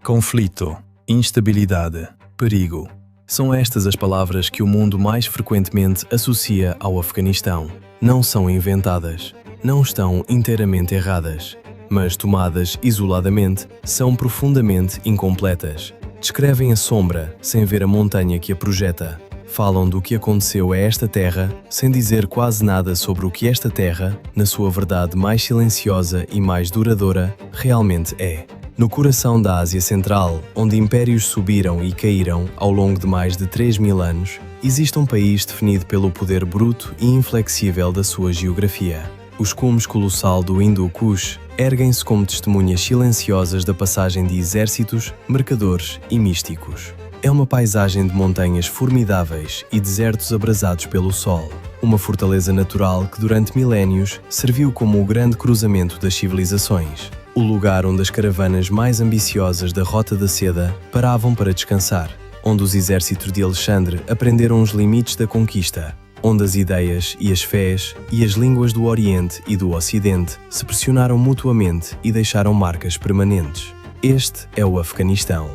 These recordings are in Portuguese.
Conflito, instabilidade, perigo. São estas as palavras que o mundo mais frequentemente associa ao Afeganistão. Não são inventadas, não estão inteiramente erradas, mas tomadas isoladamente, são profundamente incompletas. Descrevem a sombra sem ver a montanha que a projeta. Falam do que aconteceu a esta terra sem dizer quase nada sobre o que esta terra, na sua verdade mais silenciosa e mais duradoura, realmente é. No coração da Ásia Central, onde impérios subiram e caíram ao longo de mais de 3.000 anos, existe um país definido pelo poder bruto e inflexível da sua geografia. Os cumes colossal do Hindu Kush erguem-se como testemunhas silenciosas da passagem de exércitos, mercadores e místicos. É uma paisagem de montanhas formidáveis e desertos abrasados pelo sol, uma fortaleza natural que durante milénios serviu como o grande cruzamento das civilizações, o lugar onde as caravanas mais ambiciosas da Rota da Seda paravam para descansar, onde os exércitos de Alexandre aprenderam os limites da conquista, onde as ideias e as fés e as línguas do Oriente e do Ocidente se pressionaram mutuamente e deixaram marcas permanentes. Este é o Afeganistão.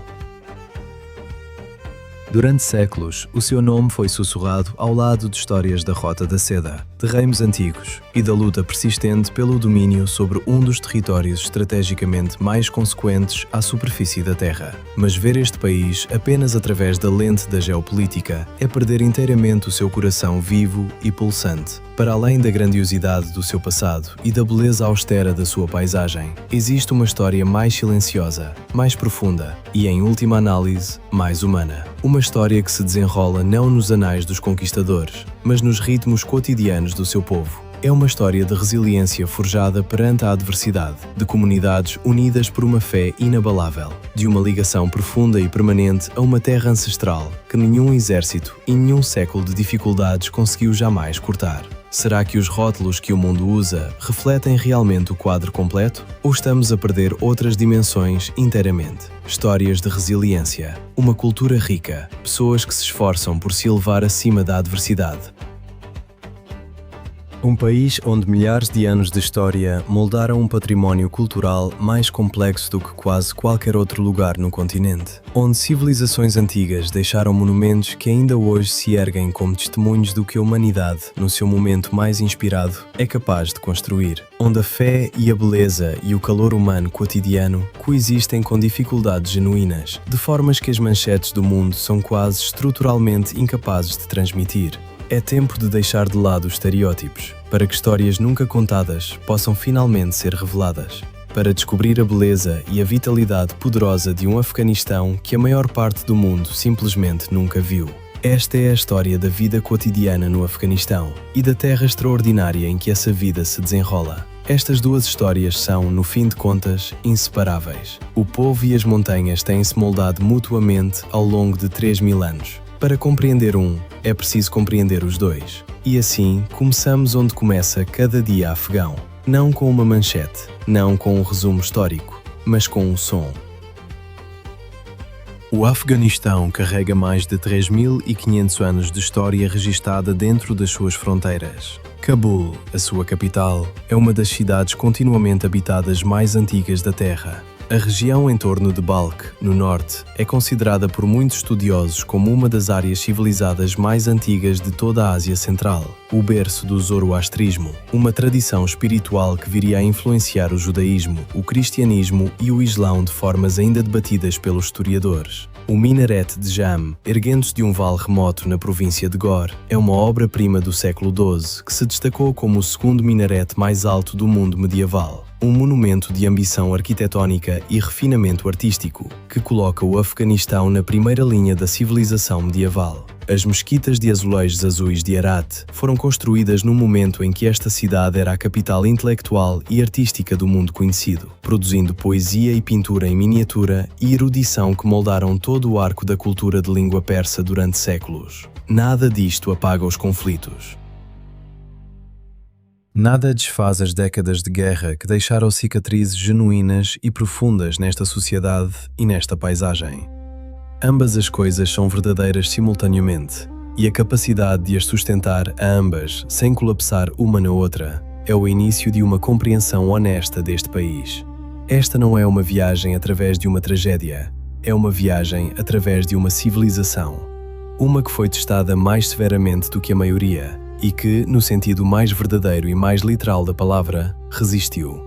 Durante séculos, o seu nome foi sussurrado ao lado de histórias da Rota da Seda, de reinos antigos e da luta persistente pelo domínio sobre um dos territórios estrategicamente mais consequentes à superfície da Terra. Mas ver este país apenas através da lente da geopolítica é perder inteiramente o seu coração vivo e pulsante. Para além da grandiosidade do seu passado e da beleza austera da sua paisagem, existe uma história mais silenciosa, mais profunda e, em última análise, mais humana. Uma história que se desenrola não nos anais dos conquistadores, mas nos ritmos cotidianos do seu povo. É uma história de resiliência forjada perante a adversidade, de comunidades unidas por uma fé inabalável, de uma ligação profunda e permanente a uma terra ancestral que nenhum exército e nenhum século de dificuldades conseguiu jamais cortar. Será que os rótulos que o mundo usa refletem realmente o quadro completo? Ou estamos a perder outras dimensões inteiramente? Histórias de resiliência, uma cultura rica, pessoas que se esforçam por se elevar acima da adversidade. Um país onde milhares de anos de história moldaram um património cultural mais complexo do que quase qualquer outro lugar no continente. Onde civilizações antigas deixaram monumentos que ainda hoje se erguem como testemunhos do que a humanidade, no seu momento mais inspirado, é capaz de construir. Onde a fé e a beleza e o calor humano cotidiano coexistem com dificuldades genuínas, de formas que as manchetes do mundo são quase estruturalmente incapazes de transmitir. É tempo de deixar de lado os estereótipos, para que histórias nunca contadas possam finalmente ser reveladas, para descobrir a beleza e a vitalidade poderosa de um Afeganistão que a maior parte do mundo simplesmente nunca viu. Esta é a história da vida cotidiana no Afeganistão e da terra extraordinária em que essa vida se desenrola. Estas duas histórias são, no fim de contas, inseparáveis. O povo e as montanhas têm-se moldado mutuamente ao longo de 3.000 anos. Para compreender um, é preciso compreender os dois. E assim, começamos onde começa cada dia afegão. Não com uma manchete, não com um resumo histórico, mas com um som. O Afeganistão carrega mais de 3.500 anos de história registada dentro das suas fronteiras. Cabul, a sua capital, é uma das cidades continuamente habitadas mais antigas da Terra. A região em torno de Balkh, no norte, é considerada por muitos estudiosos como uma das áreas civilizadas mais antigas de toda a Ásia Central, o berço do zoroastrismo, uma tradição espiritual que viria a influenciar o judaísmo, o cristianismo e o islão de formas ainda debatidas pelos historiadores. O minarete de Jam, erguendo-se de um vale remoto na província de Gor, é uma obra-prima do século XII que se destacou como o segundo minarete mais alto do mundo medieval. Um monumento de ambição arquitetónica e refinamento artístico, que coloca o Afeganistão na primeira linha da civilização medieval. As mesquitas de azulejos azuis de Herat foram construídas no momento em que esta cidade era a capital intelectual e artística do mundo conhecido, produzindo poesia e pintura em miniatura e erudição que moldaram todo o arco da cultura de língua persa durante séculos. Nada disto apaga os conflitos. Nada desfaz as décadas de guerra que deixaram cicatrizes genuínas e profundas nesta sociedade e nesta paisagem. Ambas as coisas são verdadeiras simultaneamente, e a capacidade de as sustentar a ambas, sem colapsar uma na outra, é o início de uma compreensão honesta deste país. Esta não é uma viagem através de uma tragédia, É uma viagem através de uma civilização. Uma que foi testada mais severamente do que a maioria e que, no sentido mais verdadeiro e mais literal da palavra, resistiu.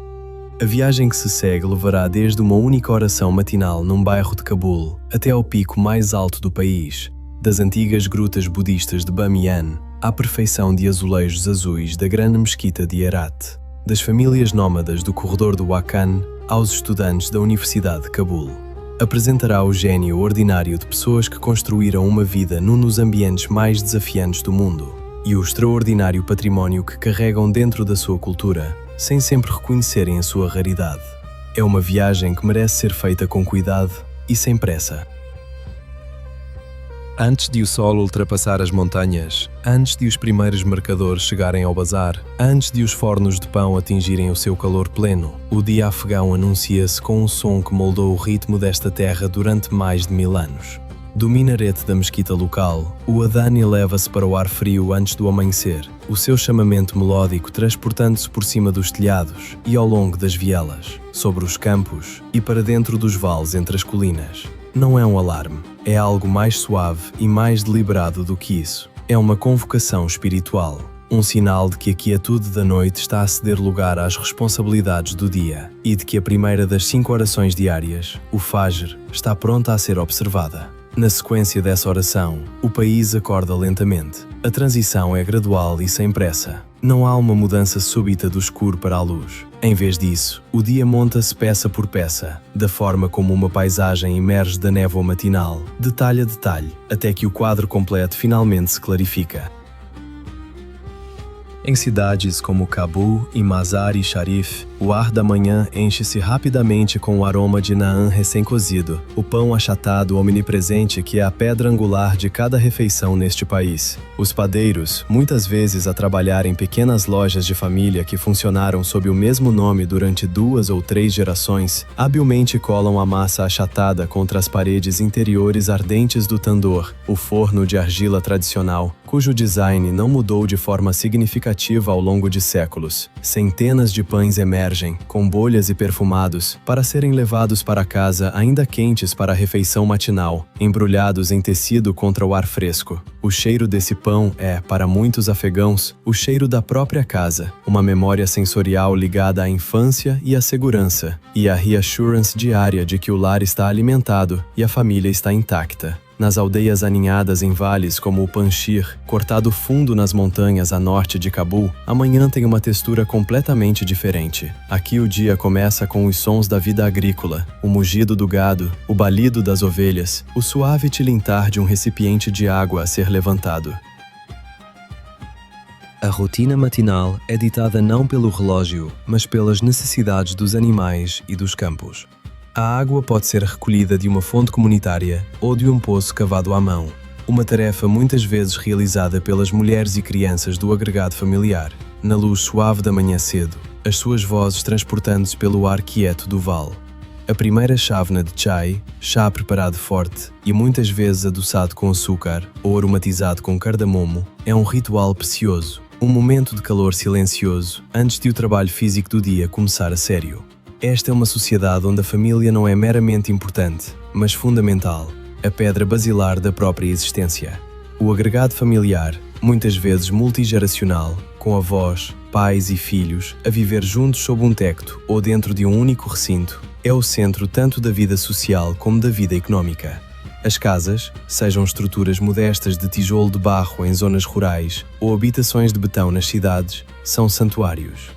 A viagem que se segue levará desde uma única oração matinal num bairro de Cabul até ao pico mais alto do país, das antigas grutas budistas de Bamiyan à perfeição de azulejos azuis da grande mesquita de Herat, das famílias nómadas do corredor do Wakhan aos estudantes da Universidade de Cabul. Apresentará o gênio ordinário de pessoas que construíram uma vida num dos ambientes mais desafiantes do mundo e o extraordinário património que carregam dentro da sua cultura, sem sempre reconhecerem a sua raridade. É uma viagem que merece ser feita com cuidado e sem pressa. Antes de o sol ultrapassar as montanhas, antes de os primeiros mercadores chegarem ao bazar, antes de os fornos de pão atingirem o seu calor pleno, o dia afegão anuncia-se com um som que moldou o ritmo desta terra durante mais de 1000 anos. Do minarete da mesquita local, o adhan eleva-se para o ar frio antes do amanhecer, o seu chamamento melódico transportando-se por cima dos telhados e ao longo das vielas, sobre os campos e para dentro dos vales entre as colinas. Não é um alarme, é algo mais suave e mais deliberado do que isso. É uma convocação espiritual, um sinal de que a quietude da noite está a ceder lugar às responsabilidades do dia e de que a primeira das 5 orações diárias, o Fajr, está pronta a ser observada. Na sequência dessa oração, o país acorda lentamente. A transição é gradual e sem pressa. Não há uma mudança súbita do escuro para a luz. Em vez disso, o dia monta-se peça por peça, da forma como uma paisagem emerge da névoa matinal, detalhe a detalhe, até que o quadro completo finalmente se clarifica. Em cidades como Cabul e Mazar-e-Sharif, o ar da manhã enche-se rapidamente com o aroma de naan recém-cozido, o pão achatado omnipresente que é a pedra angular de cada refeição neste país. Os padeiros, muitas vezes a trabalhar em pequenas lojas de família que funcionaram sob o mesmo nome durante 2 ou 3 gerações, habilmente colam a massa achatada contra as paredes interiores ardentes do tandoor, o forno de argila tradicional, cujo design não mudou de forma significativa ao longo de séculos. Centenas de pães emergem, com bolhas e perfumados, para serem levados para casa ainda quentes para a refeição matinal, embrulhados em tecido contra o ar fresco. O cheiro desse pão é, para muitos afegãos, o cheiro da própria casa, uma memória sensorial ligada à infância e à segurança, e à reassurance diária de que o lar está alimentado e a família está intacta. Nas aldeias aninhadas em vales como o Panjshir, cortado fundo nas montanhas a norte de Cabul, a manhã tem uma textura completamente diferente. Aqui o dia começa com os sons da vida agrícola, o mugido do gado, o balido das ovelhas, o suave tilintar de um recipiente de água a ser levantado. A rotina matinal é ditada não pelo relógio, mas pelas necessidades dos animais e dos campos. A água pode ser recolhida de uma fonte comunitária ou de um poço cavado à mão, uma tarefa muitas vezes realizada pelas mulheres e crianças do agregado familiar, na luz suave da manhã cedo, as suas vozes transportando-se pelo ar quieto do vale. A primeira chávena de chai, chá preparado forte e muitas vezes adoçado com açúcar ou aromatizado com cardamomo, é um ritual precioso, um momento de calor silencioso antes de o trabalho físico do dia começar a sério. Esta é uma sociedade onde a família não é meramente importante, mas fundamental, a pedra basilar da própria existência. O agregado familiar, muitas vezes multigeracional, com avós, pais e filhos a viver juntos sob um teto ou dentro de um único recinto, é o centro tanto da vida social como da vida económica. As casas, sejam estruturas modestas de tijolo de barro em zonas rurais ou habitações de betão nas cidades, são santuários.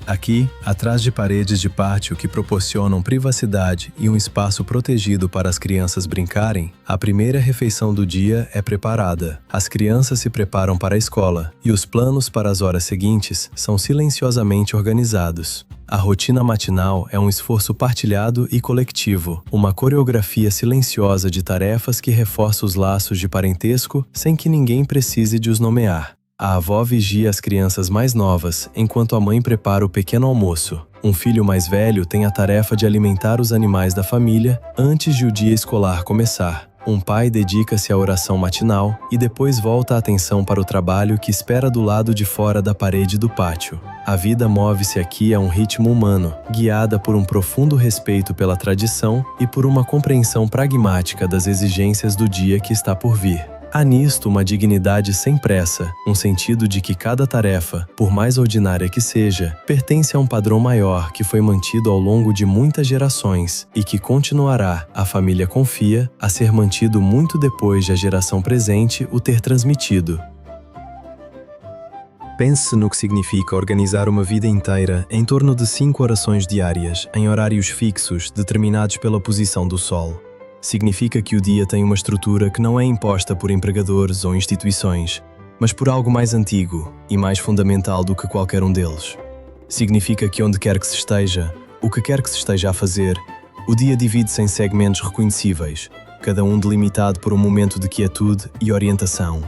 Aqui, atrás de paredes de pátio que proporcionam privacidade e um espaço protegido para as crianças brincarem, a primeira refeição do dia é preparada. As crianças se preparam para a escola e os planos para as horas seguintes são silenciosamente organizados. A rotina matinal é um esforço partilhado e coletivo, uma coreografia silenciosa de tarefas que reforça os laços de parentesco sem que ninguém precise de os nomear. A avó vigia as crianças mais novas, enquanto a mãe prepara o pequeno almoço. Um filho mais velho tem a tarefa de alimentar os animais da família antes de o dia escolar começar. Um pai dedica-se à oração matinal e depois volta a atenção para o trabalho que espera do lado de fora da parede do pátio. A vida move-se aqui a um ritmo humano, guiada por um profundo respeito pela tradição e por uma compreensão pragmática das exigências do dia que está por vir. Há nisto uma dignidade sem pressa, um sentido de que cada tarefa, por mais ordinária que seja, pertence a um padrão maior que foi mantido ao longo de muitas gerações e que continuará, a família confia, a ser mantido muito depois de a geração presente o ter transmitido. Pense no que significa organizar uma vida inteira em torno de 5 orações diárias, em horários fixos, determinados pela posição do Sol. Significa que o dia tem uma estrutura que não é imposta por empregadores ou instituições, mas por algo mais antigo e mais fundamental do que qualquer um deles. Significa que onde quer que se esteja, o que quer que se esteja a fazer, o dia divide-se em segmentos reconhecíveis, cada um delimitado por um momento de quietude e orientação.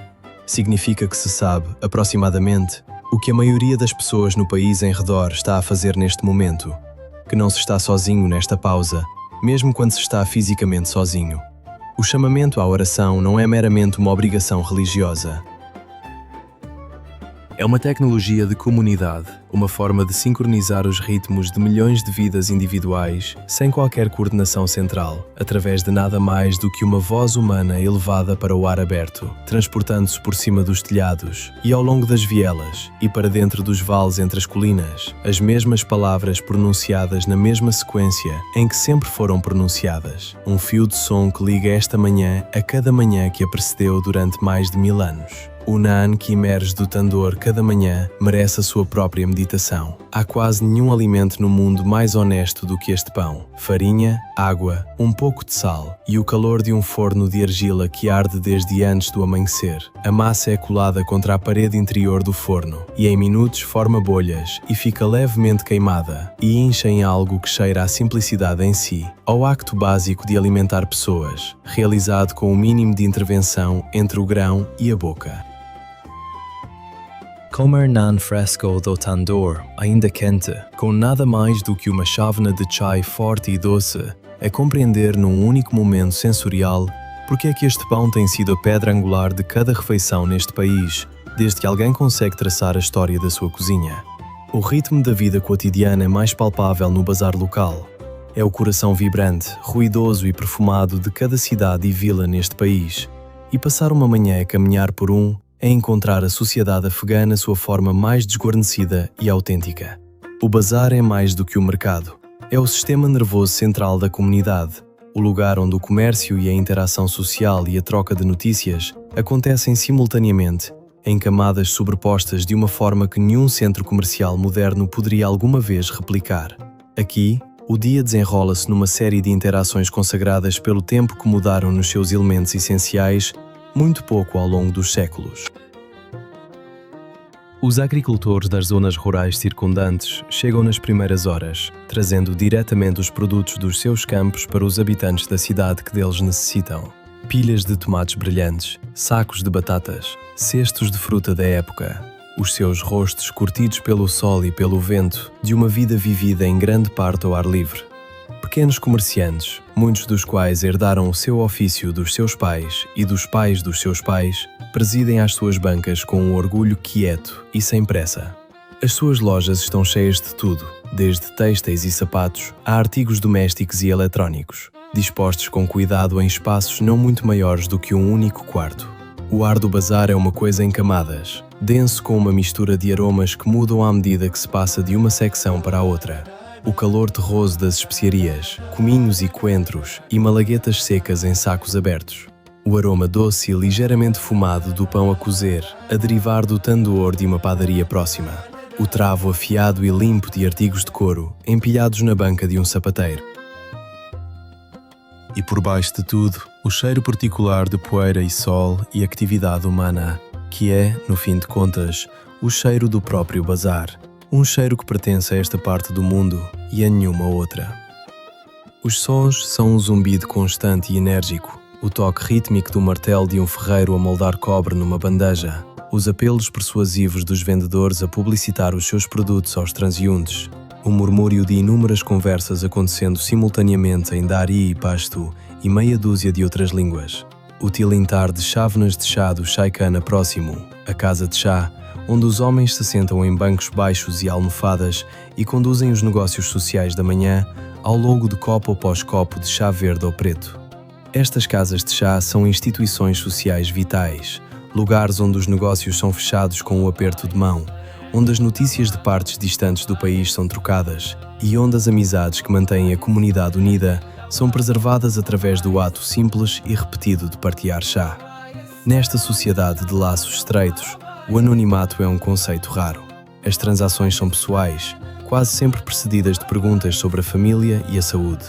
Significa que se sabe, aproximadamente, o que a maioria das pessoas no país em redor está a fazer neste momento, que não se está sozinho nesta pausa, mesmo quando se está fisicamente sozinho. O chamamento à oração não é meramente uma obrigação religiosa. É uma tecnologia de comunidade, uma forma de sincronizar os ritmos de milhões de vidas individuais, sem qualquer coordenação central, através de nada mais do que uma voz humana elevada para o ar aberto, transportando-se por cima dos telhados e ao longo das vielas e para dentro dos vales entre as colinas, as mesmas palavras pronunciadas na mesma sequência em que sempre foram pronunciadas, um fio de som que liga esta manhã a cada manhã que a precedeu durante mais de 1000 anos. O naan que emerge do Tandoor cada manhã merece a sua própria meditação. Há quase nenhum alimento no mundo mais honesto do que este pão. Farinha, água, um pouco de sal e o calor de um forno de argila que arde desde antes do amanhecer. A massa é colada contra a parede interior do forno e em minutos forma bolhas e fica levemente queimada e incha em algo que cheira à simplicidade em si, ao acto básico de alimentar pessoas, realizado com o mínimo de intervenção entre o grão e a boca. Comer naan fresco do tandoor, ainda quente, com nada mais do que uma chávena de chai forte e doce, é compreender num único momento sensorial porque é que este pão tem sido a pedra angular de cada refeição neste país, desde que alguém consegue traçar a história da sua cozinha. O ritmo da vida cotidiana é mais palpável no bazar local. É o coração vibrante, ruidoso e perfumado de cada cidade e vila neste país. E passar uma manhã a caminhar por é encontrar a sociedade afegã na sua forma mais desguarnecida e autêntica. O bazar é mais do que o mercado. É o sistema nervoso central da comunidade, o lugar onde o comércio e a interação social e a troca de notícias acontecem simultaneamente, em camadas sobrepostas de uma forma que nenhum centro comercial moderno poderia alguma vez replicar. Aqui, o dia desenrola-se numa série de interações consagradas pelo tempo que mudaram nos seus elementos essenciais muito pouco ao longo dos séculos. Os agricultores das zonas rurais circundantes chegam nas primeiras horas, trazendo diretamente os produtos dos seus campos para os habitantes da cidade que deles necessitam. Pilhas de tomates brilhantes, sacos de batatas, cestos de fruta da época, os seus rostos curtidos pelo sol e pelo vento de uma vida vivida em grande parte ao ar livre. Pequenos comerciantes, muitos dos quais herdaram o seu ofício dos seus pais e dos pais dos seus pais, presidem às suas bancas com um orgulho quieto e sem pressa. As suas lojas estão cheias de tudo, desde têxteis e sapatos a artigos domésticos e eletrónicos, dispostos com cuidado em espaços não muito maiores do que um único quarto. O ar do bazar é uma coisa em camadas, denso com uma mistura de aromas que mudam à medida que se passa de uma secção para a outra. O calor terroso das especiarias, cominhos e coentros e malaguetas secas em sacos abertos. O aroma doce e ligeiramente fumado do pão a cozer, a derivar do tandoor de uma padaria próxima. O travo afiado e limpo de artigos de couro, empilhados na banca de um sapateiro. E por baixo de tudo, o cheiro particular de poeira e sol e atividade humana, que é, no fim de contas, o cheiro do próprio bazar. Um cheiro que pertence a esta parte do mundo e a nenhuma outra. Os sons são um zumbido constante e enérgico, o toque rítmico do martelo de um ferreiro a moldar cobre numa bandeja, os apelos persuasivos dos vendedores a publicitar os seus produtos aos transeuntes, o murmúrio de inúmeras conversas acontecendo simultaneamente em Dari e Pashto e meia dúzia de outras línguas. O tilintar de chávenas de chá do Chaikana próximo, a casa de chá, onde os homens se sentam em bancos baixos e almofadas e conduzem os negócios sociais da manhã ao longo de copo após copo de chá verde ou preto. Estas casas de chá são instituições sociais vitais, lugares onde os negócios são fechados com o aperto de mão, onde as notícias de partes distantes do país são trocadas e onde as amizades que mantêm a comunidade unida são preservadas através do ato simples e repetido de partilhar chá. Nesta sociedade de laços estreitos, o anonimato é um conceito raro. As transações são pessoais, quase sempre precedidas de perguntas sobre a família e a saúde.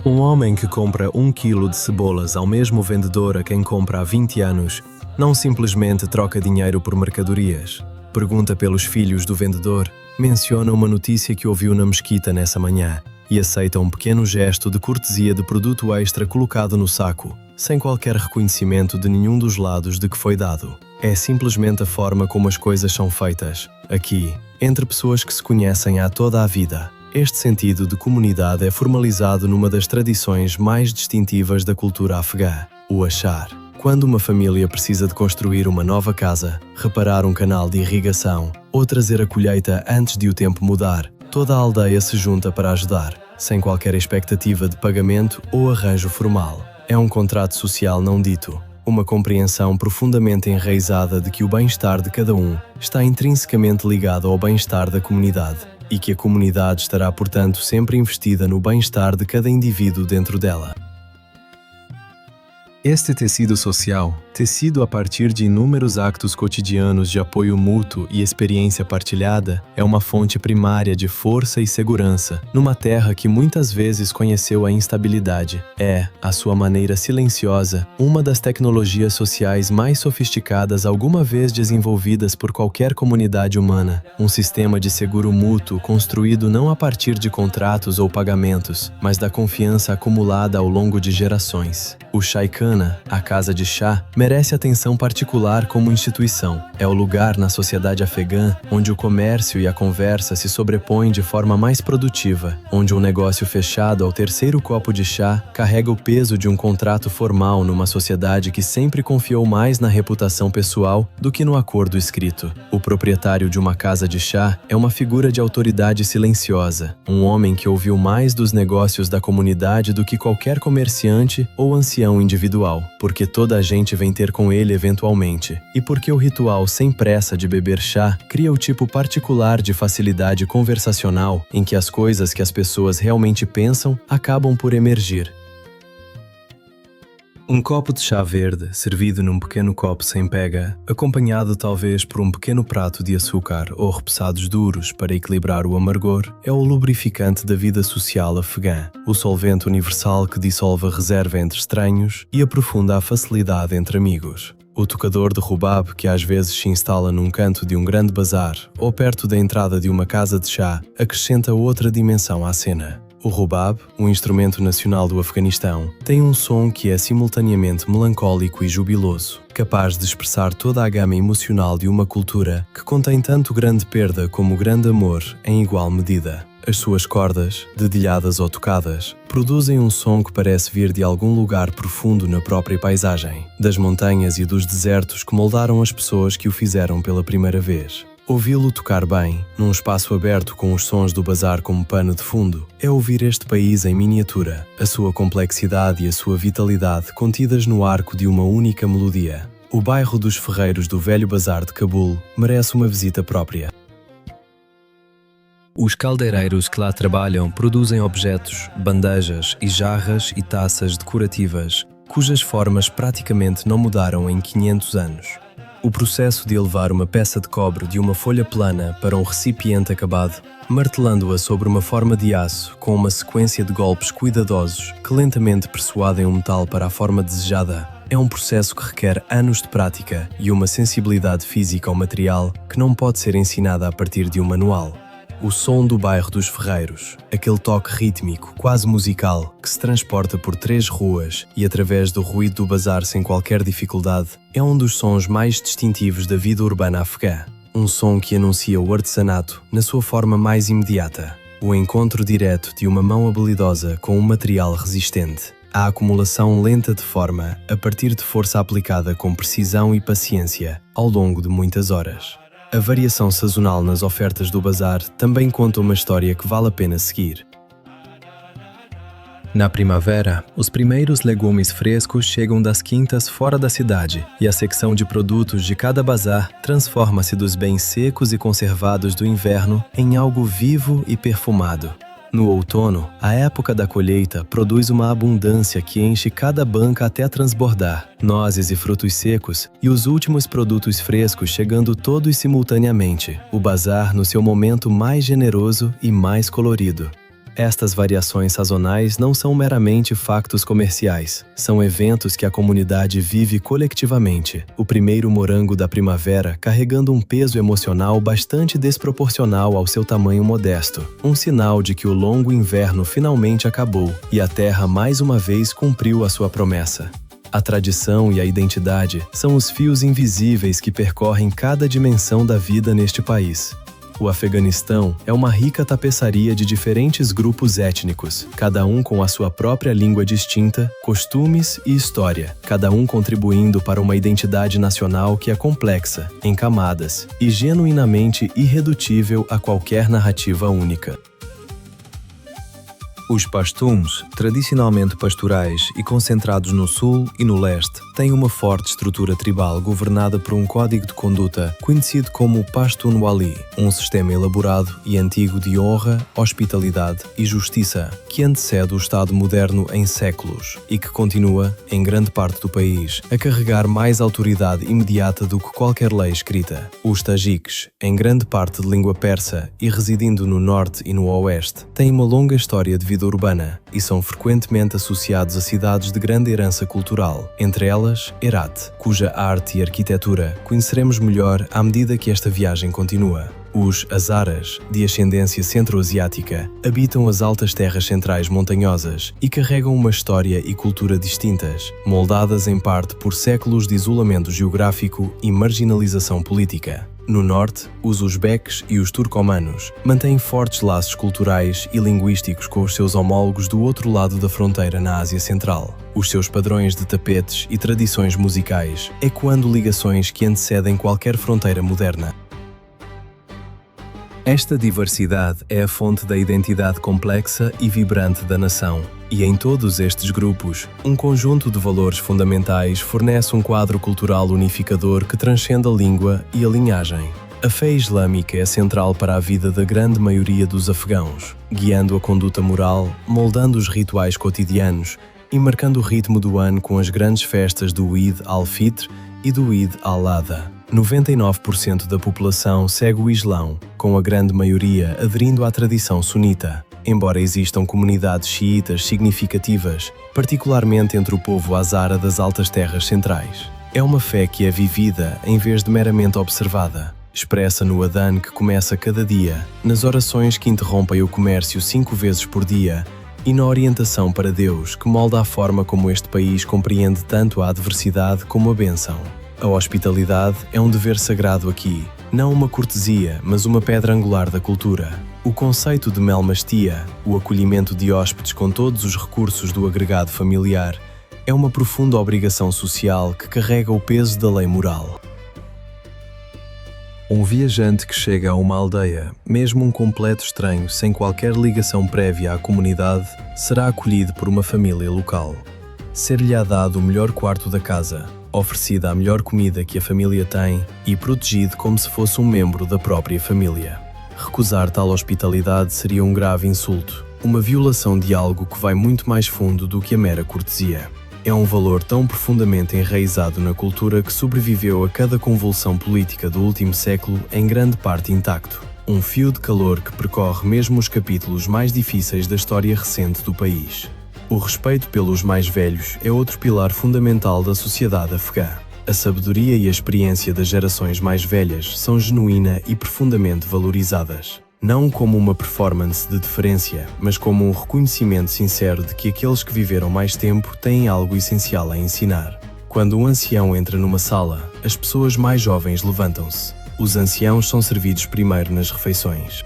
Um homem que compra 1 quilo de cebolas ao mesmo vendedor a quem compra há 20 anos não simplesmente troca dinheiro por mercadorias. Pergunta pelos filhos do vendedor, menciona uma notícia que ouviu na mesquita nessa manhã e aceita um pequeno gesto de cortesia de produto extra colocado no saco, sem qualquer reconhecimento de nenhum dos lados de que foi dado. É simplesmente a forma como as coisas são feitas, aqui, entre pessoas que se conhecem há toda a vida. Este sentido de comunidade é formalizado numa das tradições mais distintivas da cultura afegã, o achar. Quando uma família precisa de construir uma nova casa, reparar um canal de irrigação ou trazer a colheita antes de o tempo mudar, toda a aldeia se junta para ajudar, sem qualquer expectativa de pagamento ou arranjo formal. É um contrato social não dito, uma compreensão profundamente enraizada de que o bem-estar de cada um está intrinsecamente ligado ao bem-estar da comunidade e que a comunidade estará, portanto, sempre investida no bem-estar de cada indivíduo dentro dela. Este tecido social, tecido a partir de inúmeros actos cotidianos de apoio mútuo e experiência partilhada, é uma fonte primária de força e segurança, numa terra que muitas vezes conheceu a instabilidade. É, à sua maneira silenciosa, uma das tecnologias sociais mais sofisticadas alguma vez desenvolvidas por qualquer comunidade humana. Um sistema de seguro mútuo construído não a partir de contratos ou pagamentos, mas da confiança acumulada ao longo de gerações. O Chaikana, a casa de chá, merece atenção particular como instituição. É o lugar na sociedade afegã onde o comércio e a conversa se sobrepõem de forma mais produtiva, onde um negócio fechado ao terceiro copo de chá carrega o peso de um contrato formal numa sociedade que sempre confiou mais na reputação pessoal do que no acordo escrito. O proprietário de uma casa de chá é uma figura de autoridade silenciosa, um homem que ouviu mais dos negócios da comunidade do que qualquer comerciante ou ancião individual, porque toda a gente vem ter com ele eventualmente, e porque o ritual sem pressa de beber chá cria o tipo particular de facilidade conversacional em que as coisas que as pessoas realmente pensam acabam por emergir. Um copo de chá verde, servido num pequeno copo sem pega, acompanhado talvez por um pequeno prato de açúcar ou repousados duros para equilibrar o amargor, é o lubrificante da vida social afegã, o solvente universal que dissolve a reserva entre estranhos e aprofunda a facilidade entre amigos. O tocador de rubab, que às vezes se instala num canto de um grande bazar ou perto da entrada de uma casa de chá, acrescenta outra dimensão à cena. O rubab, um instrumento nacional do Afeganistão, tem um som que é simultaneamente melancólico e jubiloso, capaz de expressar toda a gama emocional de uma cultura que contém tanto grande perda como grande amor em igual medida. As suas cordas, dedilhadas ou tocadas, produzem um som que parece vir de algum lugar profundo na própria paisagem, das montanhas e dos desertos que moldaram as pessoas que o fizeram pela primeira vez. Ouvi-lo tocar bem, num espaço aberto com os sons do bazar como pano de fundo, é ouvir este país em miniatura, a sua complexidade e a sua vitalidade contidas no arco de uma única melodia. O bairro dos Ferreiros do Velho Bazar de Cabul merece uma visita própria. Os caldeireiros que lá trabalham produzem objetos, bandejas e jarras e taças decorativas, cujas formas praticamente não mudaram em 500 anos. O processo de elevar uma peça de cobre de uma folha plana para um recipiente acabado, martelando-a sobre uma forma de aço com uma sequência de golpes cuidadosos que lentamente persuadem o metal para a forma desejada, é um processo que requer anos de prática e uma sensibilidade física ao material que não pode ser ensinada a partir de um manual. O som do bairro dos Ferreiros, aquele toque rítmico, quase musical, que se transporta por 3 ruas e através do ruído do bazar sem qualquer dificuldade, é um dos sons mais distintivos da vida urbana afegã. Um som que anuncia o artesanato na sua forma mais imediata. o encontro direto de uma mão habilidosa com um material resistente, a acumulação lenta de forma a partir de força aplicada com precisão e paciência ao longo de muitas horas. A variação sazonal nas ofertas do bazar também conta uma história que vale a pena seguir. Na primavera, os primeiros legumes frescos chegam das quintas fora da cidade e a secção de produtos de cada bazar transforma-se dos bens secos e conservados do inverno em algo vivo e perfumado. No outono, a época da colheita produz uma abundância que enche cada banca até transbordar, nozes e frutos secos e os últimos produtos frescos chegando todos simultaneamente, o bazar no seu momento mais generoso e mais colorido. Estas variações sazonais não são meramente factos comerciais, são eventos que a comunidade vive coletivamente. O primeiro morango da primavera carregando um peso emocional bastante desproporcional ao seu tamanho modesto, um sinal de que o longo inverno finalmente acabou e a terra mais uma vez cumpriu a sua promessa. A tradição e a identidade são os fios invisíveis que percorrem cada dimensão da vida neste país. O Afeganistão é uma rica tapeçaria de diferentes grupos étnicos, cada um com a sua própria língua distinta, costumes e história, cada um contribuindo para uma identidade nacional que é complexa, em camadas e genuinamente irredutível a qualquer narrativa única. Os pastuns, tradicionalmente pastorais e concentrados no sul e no leste, têm uma forte estrutura tribal governada por um código de conduta conhecido como Pashtunwali, um sistema elaborado e antigo de honra, hospitalidade e justiça, que antecede o Estado moderno em séculos e que continua, em grande parte do país, a carregar mais autoridade imediata do que qualquer lei escrita. Os tajiques, em grande parte de língua persa e residindo no norte e no oeste, têm uma longa história de vida urbana e são frequentemente associados a cidades de grande herança cultural, entre elas Herat, cuja arte e arquitetura conheceremos melhor à medida que esta viagem continua. Os Hazaras, de ascendência centro-asiática, habitam as altas terras centrais montanhosas e carregam uma história e cultura distintas, moldadas em parte por séculos de isolamento geográfico e marginalização política. No norte, os uzbeques e os turcomanos mantêm fortes laços culturais e linguísticos com os seus homólogos do outro lado da fronteira na Ásia Central. Os seus padrões de tapetes e tradições musicais ecoando ligações que antecedem qualquer fronteira moderna. Esta diversidade é a fonte da identidade complexa e vibrante da nação. E em todos estes grupos, um conjunto de valores fundamentais fornece um quadro cultural unificador que transcende a língua e a linhagem. A fé islâmica é central para a vida da grande maioria dos afegãos, guiando a conduta moral, moldando os rituais cotidianos e marcando o ritmo do ano com as grandes festas do Eid al-Fitr e do Eid al-Adha. 99% da população segue o Islão, com a grande maioria aderindo à tradição sunita, embora existam comunidades xiitas significativas, particularmente entre o povo hazara das altas terras centrais. É uma fé que é vivida em vez de meramente observada, expressa no adhan que começa cada dia, nas orações que interrompem o comércio 5 vezes por dia e na orientação para Deus que molda a forma como este país compreende tanto a adversidade como a bênção. A hospitalidade é um dever sagrado aqui, não uma cortesia, mas uma pedra angular da cultura. O conceito de melmastia, o acolhimento de hóspedes com todos os recursos do agregado familiar, é uma profunda obrigação social que carrega o peso da lei moral. Um viajante que chega a uma aldeia, mesmo um completo estranho sem qualquer ligação prévia à comunidade, será acolhido por uma família local. Ser-lhe-á dado o melhor quarto da casa, oferecida a melhor comida que a família tem e protegido como se fosse um membro da própria família. Recusar tal hospitalidade seria um grave insulto, uma violação de algo que vai muito mais fundo do que a mera cortesia. É um valor tão profundamente enraizado na cultura que sobreviveu a cada convulsão política do último século em grande parte intacto. Um fio de calor que percorre mesmo os capítulos mais difíceis da história recente do país. O respeito pelos mais velhos é outro pilar fundamental da sociedade afegã. A sabedoria e a experiência das gerações mais velhas são genuína e profundamente valorizadas. Não como uma performance de deferência, mas como um reconhecimento sincero de que aqueles que viveram mais tempo têm algo essencial a ensinar. Quando um ancião entra numa sala, as pessoas mais jovens levantam-se. Os anciãos são servidos primeiro nas refeições.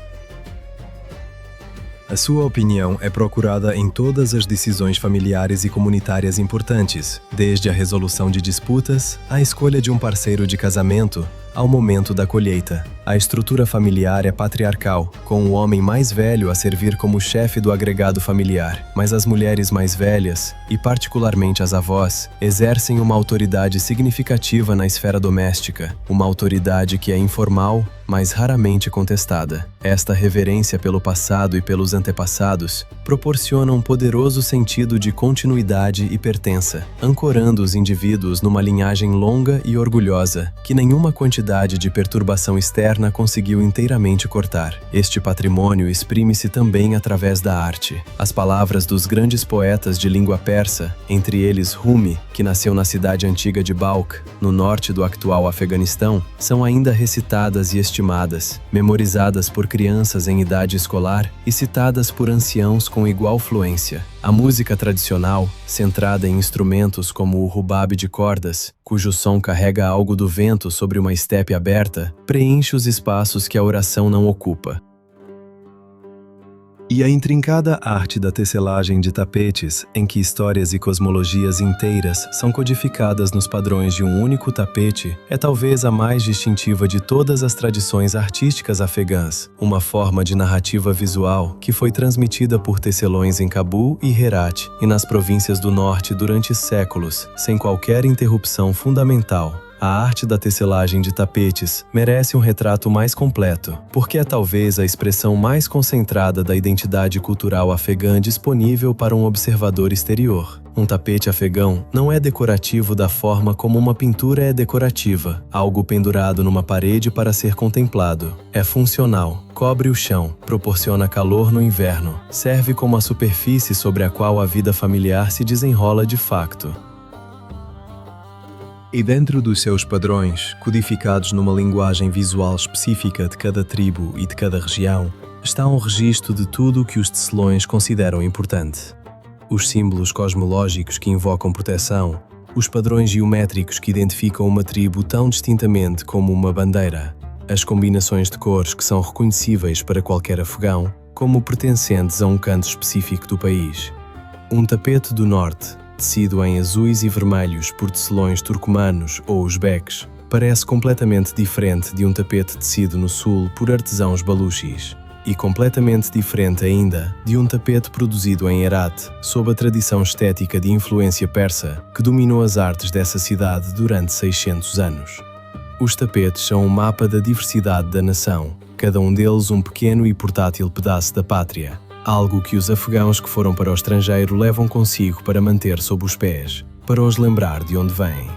A sua opinião é procurada em todas as decisões familiares e comunitárias importantes, desde a resolução de disputas, à escolha de um parceiro de casamento, ao momento da colheita. A estrutura familiar é patriarcal, com o homem mais velho a servir como chefe do agregado familiar, mas as mulheres mais velhas, e particularmente as avós, exercem uma autoridade significativa na esfera doméstica, uma autoridade que é informal, mas raramente contestada. Esta reverência pelo passado e pelos antepassados proporciona um poderoso sentido de continuidade e pertença, ancorando os indivíduos numa linhagem longa e orgulhosa, que nenhuma quantidade de perturbação externa conseguiu inteiramente cortar. Este patrimônio exprime-se também através da arte. As palavras dos grandes poetas de língua persa, entre eles Rumi, que nasceu na cidade antiga de Balkh, no norte do atual Afeganistão, são ainda recitadas e estimadas, memorizadas por crianças em idade escolar e citadas por anciãos com igual fluência. A música tradicional, centrada em instrumentos como o rubab de cordas, cujo som carrega algo do vento sobre uma estepe aberta, preenche os espaços que a oração não ocupa. E a intrincada arte da tecelagem de tapetes, em que histórias e cosmologias inteiras são codificadas nos padrões de um único tapete, é talvez a mais distintiva de todas as tradições artísticas afegãs, uma forma de narrativa visual que foi transmitida por tecelões em Cabul e Herat e nas províncias do norte durante séculos, sem qualquer interrupção fundamental. A arte da tecelagem de tapetes merece um retrato mais completo, porque é talvez a expressão mais concentrada da identidade cultural afegã disponível para um observador exterior. Um tapete afegão não é decorativo da forma como uma pintura é decorativa, algo pendurado numa parede para ser contemplado. É funcional, cobre o chão, proporciona calor no inverno, serve como a superfície sobre a qual a vida familiar se desenrola de facto. E dentro dos seus padrões, codificados numa linguagem visual específica de cada tribo e de cada região, está um registro de tudo o que os tecelões consideram importante. Os símbolos cosmológicos que invocam proteção, os padrões geométricos que identificam uma tribo tão distintamente como uma bandeira, as combinações de cores que são reconhecíveis para qualquer afegão, como pertencentes a um canto específico do país. Um tapete do norte, tecido em azuis e vermelhos por tecelões turcomanos ou uzbeques, parece completamente diferente de um tapete tecido no sul por artesãos baluchis, e completamente diferente ainda de um tapete produzido em Herat, sob a tradição estética de influência persa que dominou as artes dessa cidade durante 600 anos. Os tapetes são um mapa da diversidade da nação, cada um deles um pequeno e portátil pedaço da pátria, algo que os afegãos que foram para o estrangeiro levam consigo para manter sob os pés, para os lembrar de onde vêm.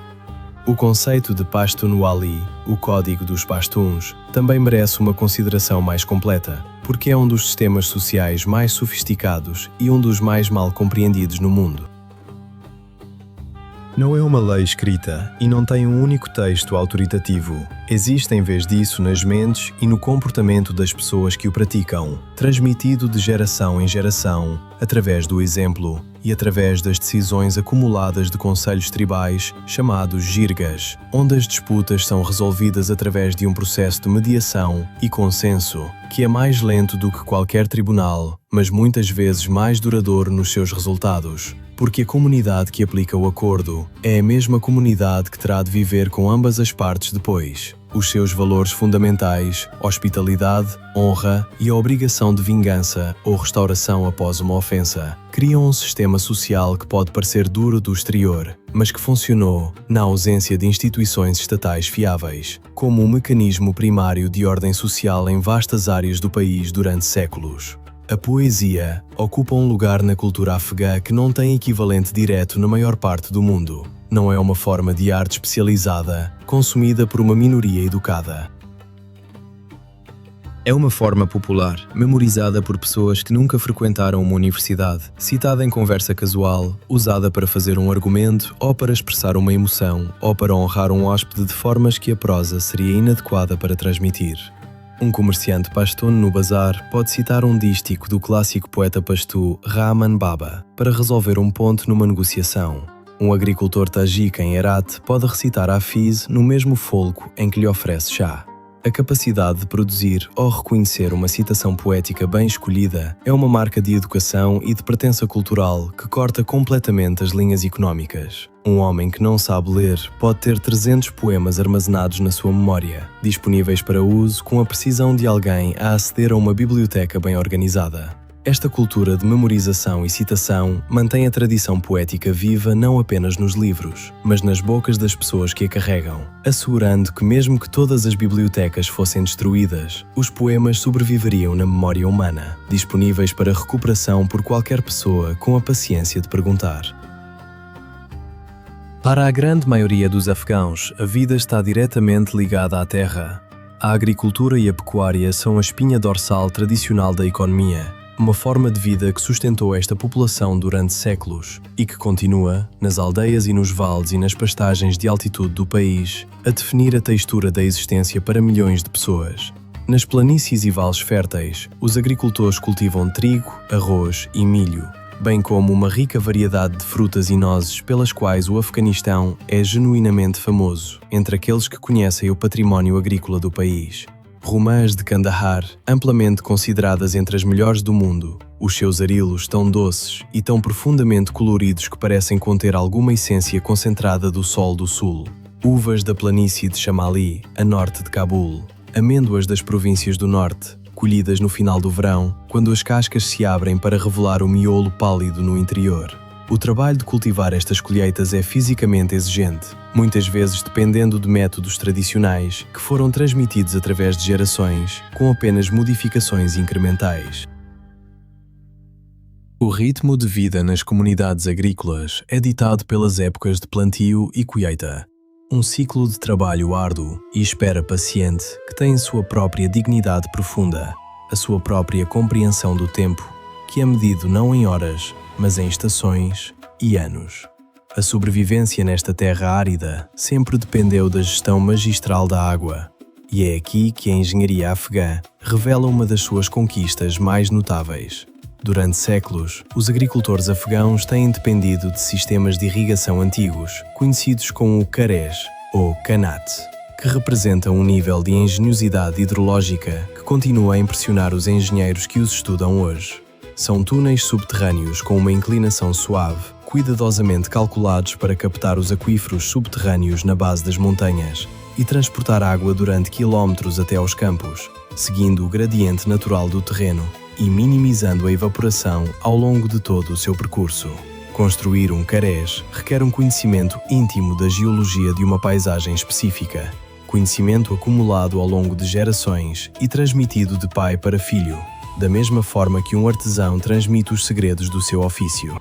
O conceito de Pashtun-Wali, o código dos Pashtuns, também merece uma consideração mais completa, porque é um dos sistemas sociais mais sofisticados e um dos mais mal compreendidos no mundo. Não é uma lei escrita e não tem um único texto autoritativo. Existe, em vez disso, nas mentes e no comportamento das pessoas que o praticam, transmitido de geração em geração, através do exemplo e através das decisões acumuladas de conselhos tribais, chamados jirgas, onde as disputas são resolvidas através de um processo de mediação e consenso, que é mais lento do que qualquer tribunal, mas muitas vezes mais duradouro nos seus resultados. Porque a comunidade que aplica o acordo é a mesma comunidade que terá de viver com ambas as partes depois. Os seus valores fundamentais, hospitalidade, honra e a obrigação de vingança ou restauração após uma ofensa, criam um sistema social que pode parecer duro do exterior, mas que funcionou, na ausência de instituições estatais fiáveis, como um mecanismo primário de ordem social em vastas áreas do país durante séculos. A poesia ocupa um lugar na cultura afegã que não tem equivalente direto na maior parte do mundo. Não é uma forma de arte especializada, consumida por uma minoria educada. É uma forma popular, memorizada por pessoas que nunca frequentaram uma universidade, citada em conversa casual, usada para fazer um argumento ou para expressar uma emoção ou para honrar um hóspede de formas que a prosa seria inadequada para transmitir. Um comerciante pashtun no bazar pode citar um dístico do clássico poeta pashtu Rahman Baba para resolver um ponto numa negociação. Um agricultor tajique em Herat pode recitar Hafiz no mesmo folgo em que lhe oferece chá. A capacidade de produzir ou reconhecer uma citação poética bem escolhida é uma marca de educação e de pertença cultural que corta completamente as linhas económicas. Um homem que não sabe ler pode ter 300 poemas armazenados na sua memória, disponíveis para uso com a precisão de alguém a aceder a uma biblioteca bem organizada. Esta cultura de memorização e citação mantém a tradição poética viva não apenas nos livros, mas nas bocas das pessoas que a carregam, assegurando que mesmo que todas as bibliotecas fossem destruídas, os poemas sobreviveriam na memória humana, disponíveis para recuperação por qualquer pessoa com a paciência de perguntar. Para a grande maioria dos afegãos, a vida está diretamente ligada à terra. A agricultura e a pecuária são a espinha dorsal tradicional da economia, uma forma de vida que sustentou esta população durante séculos e que continua, nas aldeias e nos vales e nas pastagens de altitude do país, a definir a textura da existência para milhões de pessoas. Nas planícies e vales férteis, os agricultores cultivam trigo, arroz e milho, bem como uma rica variedade de frutas e nozes pelas quais o Afeganistão é genuinamente famoso entre aqueles que conhecem o património agrícola do país. Romãs de Kandahar, amplamente consideradas entre as melhores do mundo, os seus arilos tão doces e tão profundamente coloridos que parecem conter alguma essência concentrada do sol do sul. Uvas da planície de Chamali, a norte de Cabul. Amêndoas das províncias do norte, colhidas no final do verão, quando as cascas se abrem para revelar o miolo pálido no interior. O trabalho de cultivar estas colheitas é fisicamente exigente, muitas vezes dependendo de métodos tradicionais que foram transmitidos através de gerações, com apenas modificações incrementais. O ritmo de vida nas comunidades agrícolas é ditado pelas épocas de plantio e colheita. Um ciclo de trabalho árduo e espera paciente que tem a sua própria dignidade profunda, a sua própria compreensão do tempo, que é medido não em horas, mas em estações e anos. A sobrevivência nesta terra árida sempre dependeu da gestão magistral da água, e é aqui que a engenharia afegã revela uma das suas conquistas mais notáveis. Durante séculos, os agricultores afegãos têm dependido de sistemas de irrigação antigos, conhecidos como o Karez ou Kanat, que representam um nível de engenhosidade hidrológica que continua a impressionar os engenheiros que os estudam hoje. São túneis subterrâneos com uma inclinação suave, cuidadosamente calculados para captar os aquíferos subterrâneos na base das montanhas e transportar água durante quilómetros até aos campos, seguindo o gradiente natural do terreno e minimizando a evaporação ao longo de todo o seu percurso. Construir um Karez requer um conhecimento íntimo da geologia de uma paisagem específica, conhecimento acumulado ao longo de gerações e transmitido de pai para filho, da mesma forma que um artesão transmite os segredos do seu ofício.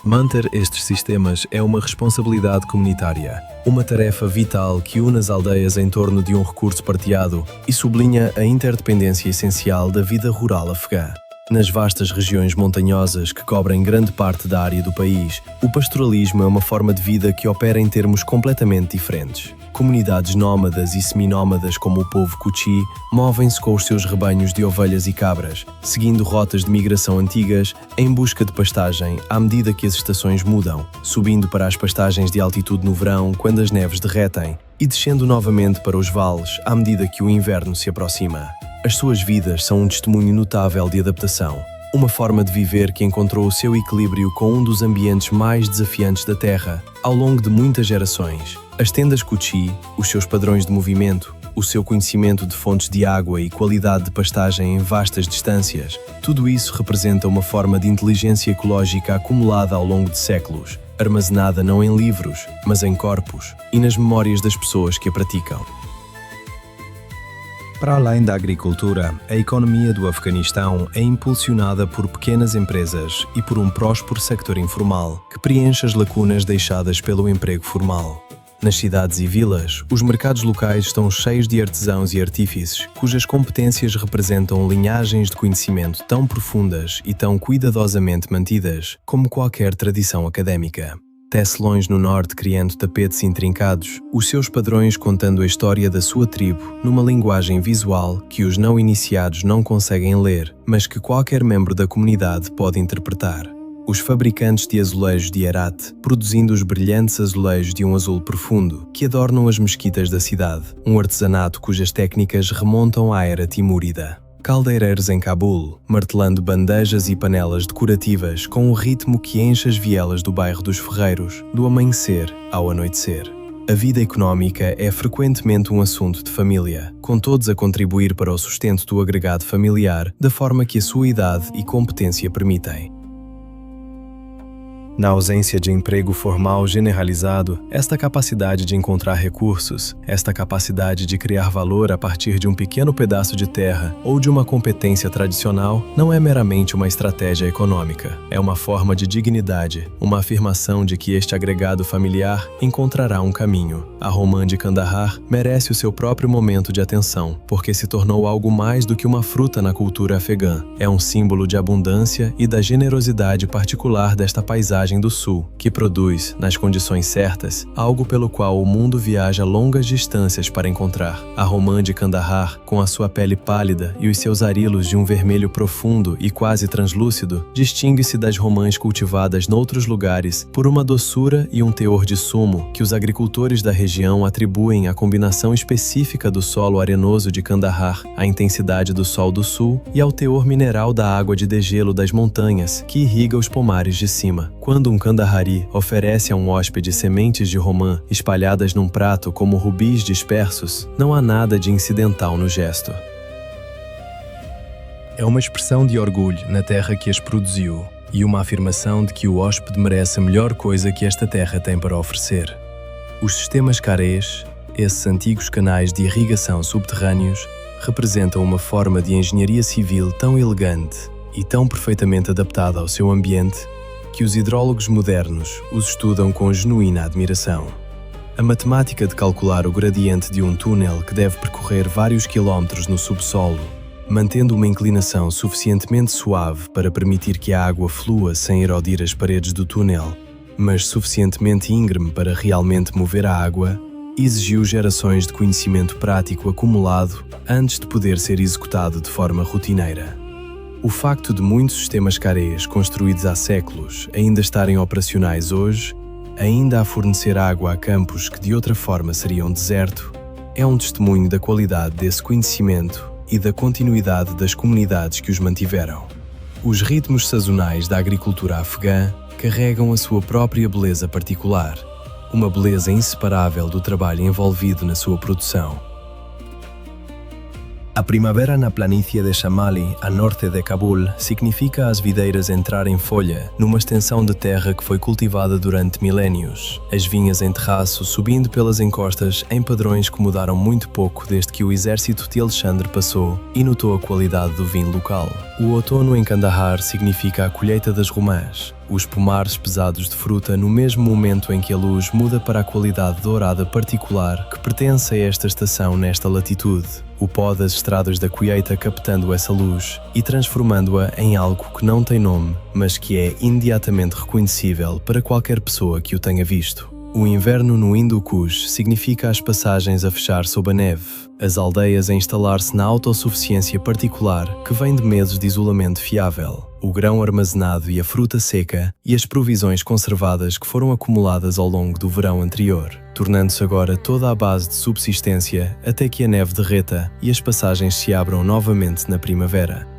Manter estes sistemas é uma responsabilidade comunitária, uma tarefa vital que une as aldeias em torno de um recurso partilhado e sublinha a interdependência essencial da vida rural afegã. Nas vastas regiões montanhosas que cobrem grande parte da área do país, o pastoralismo é uma forma de vida que opera em termos completamente diferentes. Comunidades nómadas e seminómadas como o povo Kutchi movem-se com os seus rebanhos de ovelhas e cabras, seguindo rotas de migração antigas em busca de pastagem à medida que as estações mudam, subindo para as pastagens de altitude no verão quando as neves derretem e descendo novamente para os vales à medida que o inverno se aproxima. As suas vidas são um testemunho notável de adaptação, uma forma de viver que encontrou o seu equilíbrio com um dos ambientes mais desafiantes da Terra ao longo de muitas gerações. As tendas Kutchi, os seus padrões de movimento, o seu conhecimento de fontes de água e qualidade de pastagem em vastas distâncias, tudo isso representa uma forma de inteligência ecológica acumulada ao longo de séculos, armazenada não em livros, mas em corpos e nas memórias das pessoas que a praticam. Para além da agricultura, a economia do Afeganistão é impulsionada por pequenas empresas e por um próspero sector informal, que preenche as lacunas deixadas pelo emprego formal. Nas cidades e vilas, os mercados locais estão cheios de artesãos e artífices, cujas competências representam linhagens de conhecimento tão profundas e tão cuidadosamente mantidas como qualquer tradição académica. Tecelões no norte criando tapetes intrincados, os seus padrões contando a história da sua tribo numa linguagem visual que os não iniciados não conseguem ler, mas que qualquer membro da comunidade pode interpretar. Os fabricantes de azulejos de Herat, produzindo os brilhantes azulejos de um azul profundo, que adornam as mesquitas da cidade, um artesanato cujas técnicas remontam à era timúrida. Caldeireiros em Cabul, martelando bandejas e panelas decorativas com o ritmo que enche as vielas do bairro dos Ferreiros, do amanhecer ao anoitecer. A vida económica é frequentemente um assunto de família, com todos a contribuir para o sustento do agregado familiar da forma que a sua idade e competência permitem. Na ausência de emprego formal generalizado, esta capacidade de encontrar recursos, esta capacidade de criar valor a partir de um pequeno pedaço de terra ou de uma competência tradicional, não é meramente uma estratégia econômica. É uma forma de dignidade, uma afirmação de que este agregado familiar encontrará um caminho. A romã de Kandahar merece o seu próprio momento de atenção, porque se tornou algo mais do que uma fruta na cultura afegã. É um símbolo de abundância e da generosidade particular desta paisagem do Sul, que produz, nas condições certas, algo pelo qual o mundo viaja longas distâncias para encontrar. A romã de Kandahar, com a sua pele pálida e os seus arilos de um vermelho profundo e quase translúcido, distingue-se das romãs cultivadas noutros lugares por uma doçura e um teor de sumo que os agricultores da região atribuem à combinação específica do solo arenoso de Kandahar, à intensidade do sol do sul e ao teor mineral da água de degelo das montanhas que irriga os pomares de cima. Quando um Kandahari oferece a um hóspede sementes de romã espalhadas num prato como rubis dispersos, não há nada de incidental no gesto. É uma expressão de orgulho na terra que as produziu e uma afirmação de que o hóspede merece a melhor coisa que esta terra tem para oferecer. Os sistemas carês, esses antigos canais de irrigação subterrâneos, representam uma forma de engenharia civil tão elegante e tão perfeitamente adaptada ao seu ambiente que os hidrólogos modernos os estudam com genuína admiração. A matemática de calcular o gradiente de um túnel que deve percorrer vários quilómetros no subsolo, mantendo uma inclinação suficientemente suave para permitir que a água flua sem erodir as paredes do túnel, mas suficientemente íngreme para realmente mover a água, exigiu gerações de conhecimento prático acumulado antes de poder ser executado de forma rotineira. O facto de muitos sistemas carês construídos há séculos ainda estarem operacionais hoje, ainda a fornecer água a campos que de outra forma seriam deserto, é um testemunho da qualidade desse conhecimento e da continuidade das comunidades que os mantiveram. Os ritmos sazonais da agricultura afegã carregam a sua própria beleza particular, uma beleza inseparável do trabalho envolvido na sua produção. A primavera na planície de Shamali, a norte de Cabul, significa as videiras entrar em folha, numa extensão de terra que foi cultivada durante milénios. As vinhas em terraço subindo pelas encostas em padrões que mudaram muito pouco desde que o exército de Alexandre passou e notou a qualidade do vinho local. O outono em Kandahar significa a colheita das romãs, os pomares pesados de fruta no mesmo momento em que a luz muda para a qualidade dourada particular que pertence a esta estação nesta latitude. O pó das estradas da colheita captando essa luz e transformando-a em algo que não tem nome, mas que é imediatamente reconhecível para qualquer pessoa que o tenha visto. O inverno no Hindu Kush significa as passagens a fechar sob a neve, as aldeias a instalar-se na autossuficiência particular que vem de meses de isolamento fiável, o grão armazenado e a fruta seca e as provisões conservadas que foram acumuladas ao longo do verão anterior, tornando-se agora toda a base de subsistência até que a neve derreta e as passagens se abram novamente na primavera.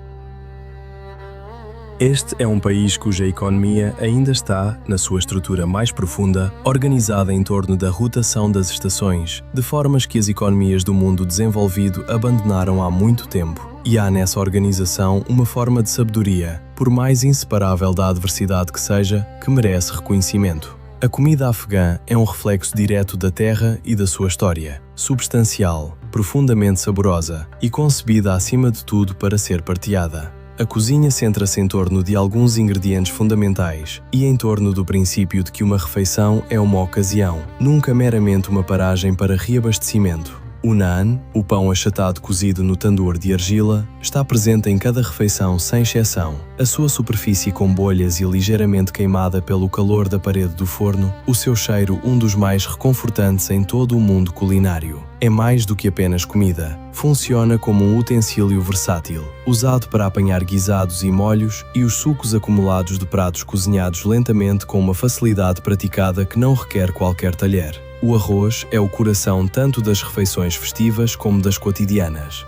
Este é um país cuja economia ainda está, na sua estrutura mais profunda, organizada em torno da rotação das estações, de formas que as economias do mundo desenvolvido abandonaram há muito tempo. E há nessa organização uma forma de sabedoria, por mais inseparável da adversidade que seja, que merece reconhecimento. A comida afegã é um reflexo direto da terra e da sua história, substancial, profundamente saborosa e concebida acima de tudo para ser partilhada. A cozinha centra-se em torno de alguns ingredientes fundamentais e em torno do princípio de que uma refeição é uma ocasião, nunca meramente uma paragem para reabastecimento. O naan, o pão achatado cozido no tandoor de argila, está presente em cada refeição sem exceção. A sua superfície com bolhas e ligeiramente queimada pelo calor da parede do forno, o seu cheiro um dos mais reconfortantes em todo o mundo culinário. É mais do que apenas comida. Funciona como um utensílio versátil, usado para apanhar guisados e molhos e os sucos acumulados de pratos cozinhados lentamente com uma facilidade praticada que não requer qualquer talher. O arroz é o coração tanto das refeições festivas como das cotidianas.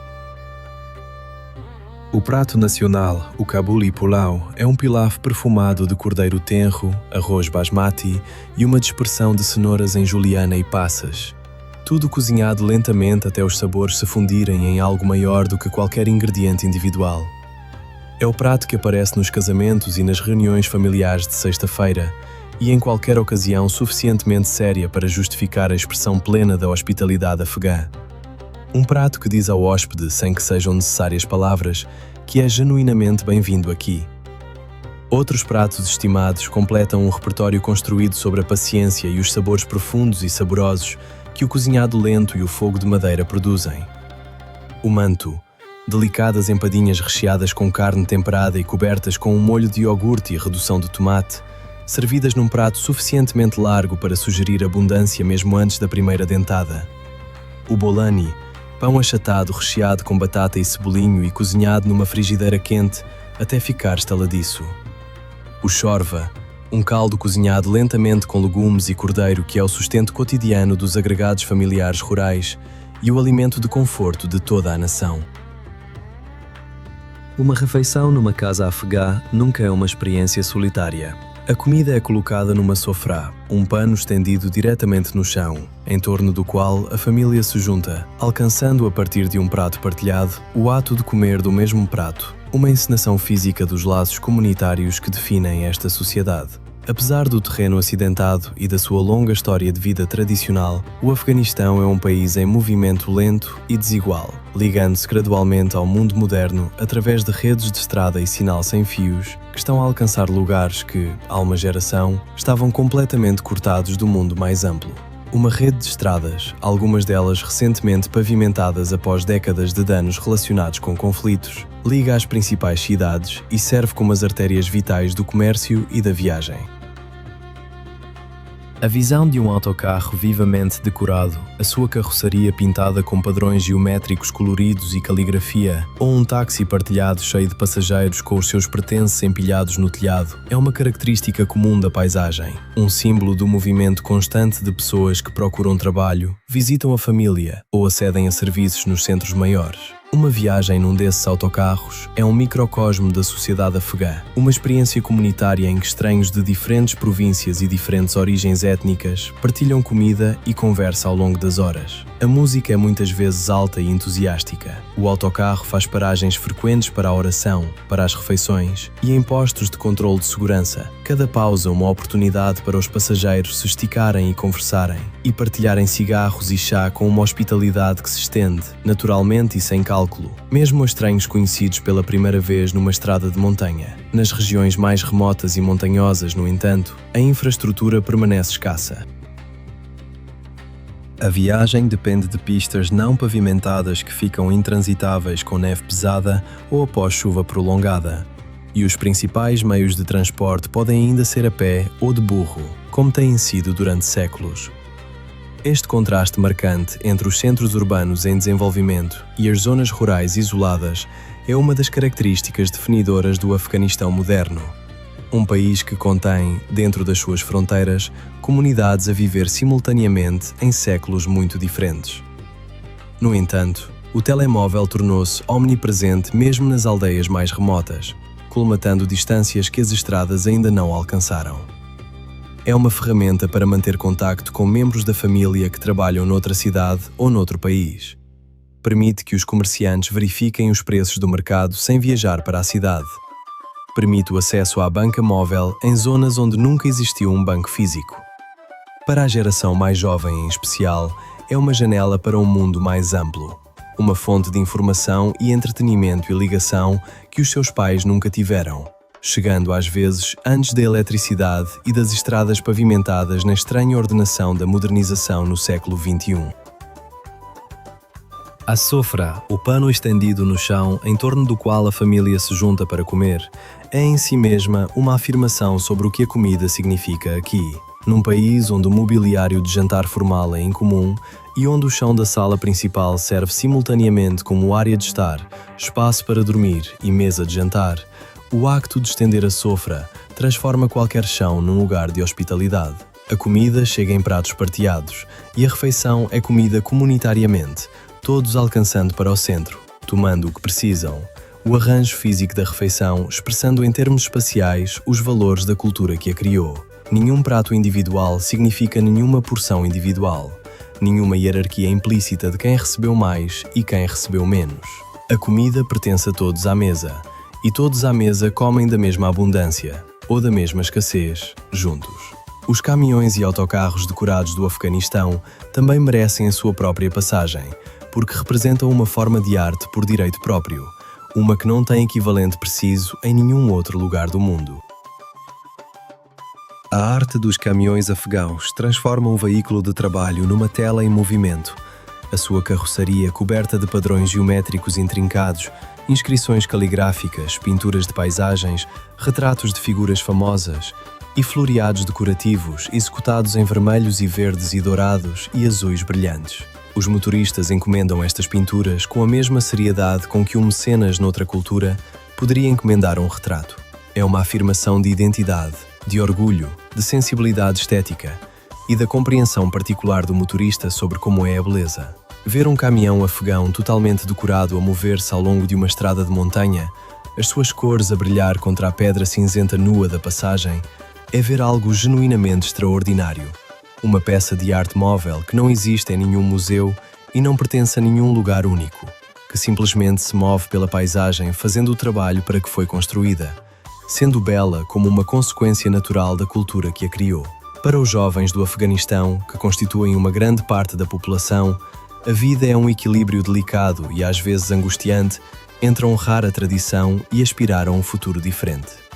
O prato nacional, o Kabuli Pulao, é um pilaf perfumado de cordeiro tenro, arroz basmati e uma dispersão de cenouras em juliana e passas. Tudo cozinhado lentamente até os sabores se fundirem em algo maior do que qualquer ingrediente individual. É o prato que aparece nos casamentos e nas reuniões familiares de sexta-feira e em qualquer ocasião suficientemente séria para justificar a expressão plena da hospitalidade afegã. Um prato que diz ao hóspede, sem que sejam necessárias palavras, que é genuinamente bem-vindo aqui. Outros pratos estimados completam um repertório construído sobre a paciência e os sabores profundos e saborosos que o cozinhado lento e o fogo de madeira produzem. O manto, delicadas empadinhas recheadas com carne temperada e cobertas com um molho de iogurte e redução de tomate, servidas num prato suficientemente largo para sugerir abundância mesmo antes da primeira dentada. O bolani, pão achatado recheado com batata e cebolinho e cozinhado numa frigideira quente até ficar estaladiço. O chorva, um caldo cozinhado lentamente com legumes e cordeiro que é o sustento cotidiano dos agregados familiares rurais e o alimento de conforto de toda a nação. Uma refeição numa casa afegã nunca é uma experiência solitária. A comida é colocada numa sofrá, um pano estendido diretamente no chão, em torno do qual a família se junta, alcançando a partir de um prato partilhado o ato de comer do mesmo prato, uma encenação física dos laços comunitários que definem esta sociedade. Apesar do terreno acidentado e da sua longa história de vida tradicional, o Afeganistão é um país em movimento lento e desigual, ligando-se gradualmente ao mundo moderno através de redes de estrada e sinal sem fios que estão a alcançar lugares que, há uma geração, estavam completamente cortados do mundo mais amplo. Uma rede de estradas, algumas delas recentemente pavimentadas após décadas de danos relacionados com conflitos, liga às principais cidades e serve como as artérias vitais do comércio e da viagem. A visão de um autocarro vivamente decorado, a sua carroceria pintada com padrões geométricos coloridos e caligrafia, ou um táxi partilhado cheio de passageiros com os seus pertences empilhados no telhado, é uma característica comum da paisagem, um símbolo do movimento constante de pessoas que procuram trabalho, visitam a família ou acedem a serviços nos centros maiores. Uma viagem num desses autocarros é um microcosmo da sociedade afegã, uma experiência comunitária em que estranhos de diferentes províncias e diferentes origens étnicas partilham comida e conversa ao longo das horas. A música é muitas vezes alta e entusiástica. O autocarro faz paragens frequentes para a oração, para as refeições e em postos de controle de segurança. Cada pausa uma oportunidade para os passageiros se esticarem e conversarem e partilharem cigarros e chá com uma hospitalidade que se estende, naturalmente e sem cálculo, mesmo a estranhos conhecidos pela primeira vez numa estrada de montanha. Nas regiões mais remotas e montanhosas, no entanto, a infraestrutura permanece escassa. A viagem depende de pistas não pavimentadas que ficam intransitáveis com neve pesada ou após chuva prolongada. E os principais meios de transporte podem ainda ser a pé ou de burro, como têm sido durante séculos. Este contraste marcante entre os centros urbanos em desenvolvimento e as zonas rurais isoladas é uma das características definidoras do Afeganistão moderno. Um país que contém, dentro das suas fronteiras, comunidades a viver simultaneamente em séculos muito diferentes. No entanto, o telemóvel tornou-se omnipresente mesmo nas aldeias mais remotas, colmatando distâncias que as estradas ainda não alcançaram. É uma ferramenta para manter contacto com membros da família que trabalham noutra cidade ou noutro país. Permite que os comerciantes verifiquem os preços do mercado sem viajar para a cidade. Permite o acesso à banca móvel em zonas onde nunca existiu um banco físico. Para a geração mais jovem em especial, é uma janela para um mundo mais amplo, uma fonte de informação e entretenimento e ligação que os seus pais nunca tiveram, chegando às vezes antes da eletricidade e das estradas pavimentadas na estranha ordenação da modernização no século XXI. A sofra, o pano estendido no chão em torno do qual a família se junta para comer, é em si mesma uma afirmação sobre o que a comida significa aqui. Num país onde o mobiliário de jantar formal é incomum e onde o chão da sala principal serve simultaneamente como área de estar, espaço para dormir e mesa de jantar, o acto de estender a sofra transforma qualquer chão num lugar de hospitalidade. A comida chega em pratos partilhados e a refeição é comida comunitariamente, todos alcançando para o centro, tomando o que precisam. O arranjo físico da refeição expressando em termos espaciais os valores da cultura que a criou. Nenhum prato individual significa nenhuma porção individual, nenhuma hierarquia implícita de quem recebeu mais e quem recebeu menos. A comida pertence a todos à mesa, e todos à mesa comem da mesma abundância, ou da mesma escassez, juntos. Os caminhões e autocarros decorados do Afeganistão também merecem a sua própria passagem, porque representam uma forma de arte por direito próprio, uma que não tem equivalente preciso em nenhum outro lugar do mundo. A arte dos caminhões afegãos transforma um veículo de trabalho numa tela em movimento. A sua carroceria coberta de padrões geométricos intrincados, inscrições caligráficas, pinturas de paisagens, retratos de figuras famosas e floreados decorativos executados em vermelhos e verdes e dourados e azuis brilhantes. Os motoristas encomendam estas pinturas com a mesma seriedade com que um mecenas noutra cultura poderia encomendar um retrato. É uma afirmação de identidade, de orgulho, de sensibilidade estética e da compreensão particular do motorista sobre como é a beleza. Ver um caminhão afegão totalmente decorado a mover-se ao longo de uma estrada de montanha, as suas cores a brilhar contra a pedra cinzenta nua da passagem, é ver algo genuinamente extraordinário. Uma peça de arte móvel que não existe em nenhum museu e não pertence a nenhum lugar único, que simplesmente se move pela paisagem fazendo o trabalho para que foi construída, sendo bela como uma consequência natural da cultura que a criou. Para os jovens do Afeganistão, que constituem uma grande parte da população, a vida é um equilíbrio delicado e às vezes angustiante entre honrar a tradição e aspirar a um futuro diferente.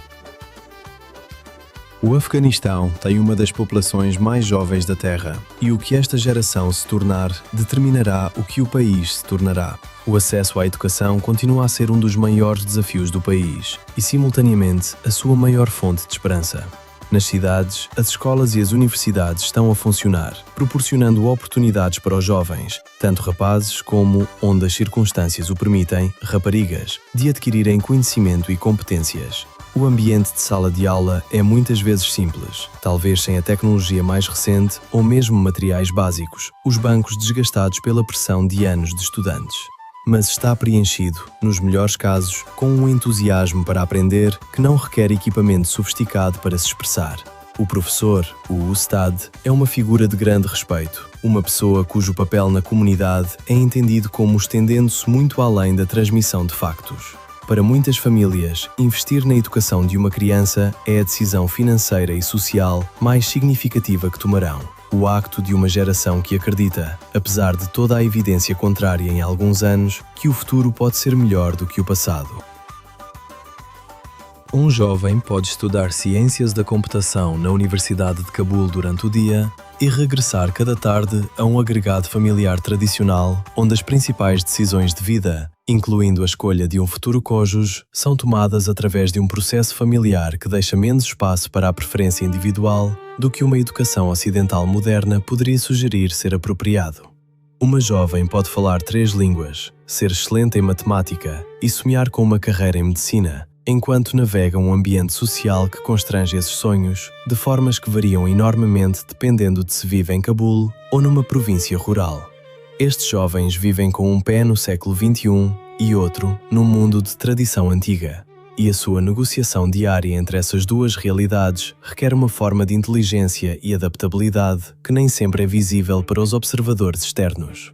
O Afeganistão tem uma das populações mais jovens da Terra, e o que esta geração se tornar determinará o que o país se tornará. O acesso à educação continua a ser um dos maiores desafios do país e, simultaneamente, a sua maior fonte de esperança. Nas cidades, as escolas e as universidades estão a funcionar, proporcionando oportunidades para os jovens, tanto rapazes como, onde as circunstâncias o permitem, raparigas, de adquirirem conhecimento e competências. O ambiente de sala de aula é muitas vezes simples, talvez sem a tecnologia mais recente ou mesmo materiais básicos, os bancos desgastados pela pressão de anos de estudantes. Mas está preenchido, nos melhores casos, com um entusiasmo para aprender que não requer equipamento sofisticado para se expressar. O professor, o Ustad, é uma figura de grande respeito, uma pessoa cujo papel na comunidade é entendido como estendendo-se muito além da transmissão de factos. Para muitas famílias, investir na educação de uma criança é a decisão financeira e social mais significativa que tomarão. O acto de uma geração que acredita, apesar de toda a evidência contrária em alguns anos, que o futuro pode ser melhor do que o passado. Um jovem pode estudar ciências da computação na Universidade de Cabul durante o dia e regressar cada tarde a um agregado familiar tradicional onde as principais decisões de vida, incluindo a escolha de um futuro cônjuge, são tomadas através de um processo familiar que deixa menos espaço para a preferência individual do que uma educação ocidental moderna poderia sugerir ser apropriado. Uma jovem pode falar 3 línguas, ser excelente em matemática e sonhar com uma carreira em medicina, enquanto navega um ambiente social que constrange esses sonhos, de formas que variam enormemente dependendo de se vive em Cabul ou numa província rural. Estes jovens vivem com um pé no século XXI e outro num mundo de tradição antiga, e a sua negociação diária entre essas duas realidades requer uma forma de inteligência e adaptabilidade que nem sempre é visível para os observadores externos.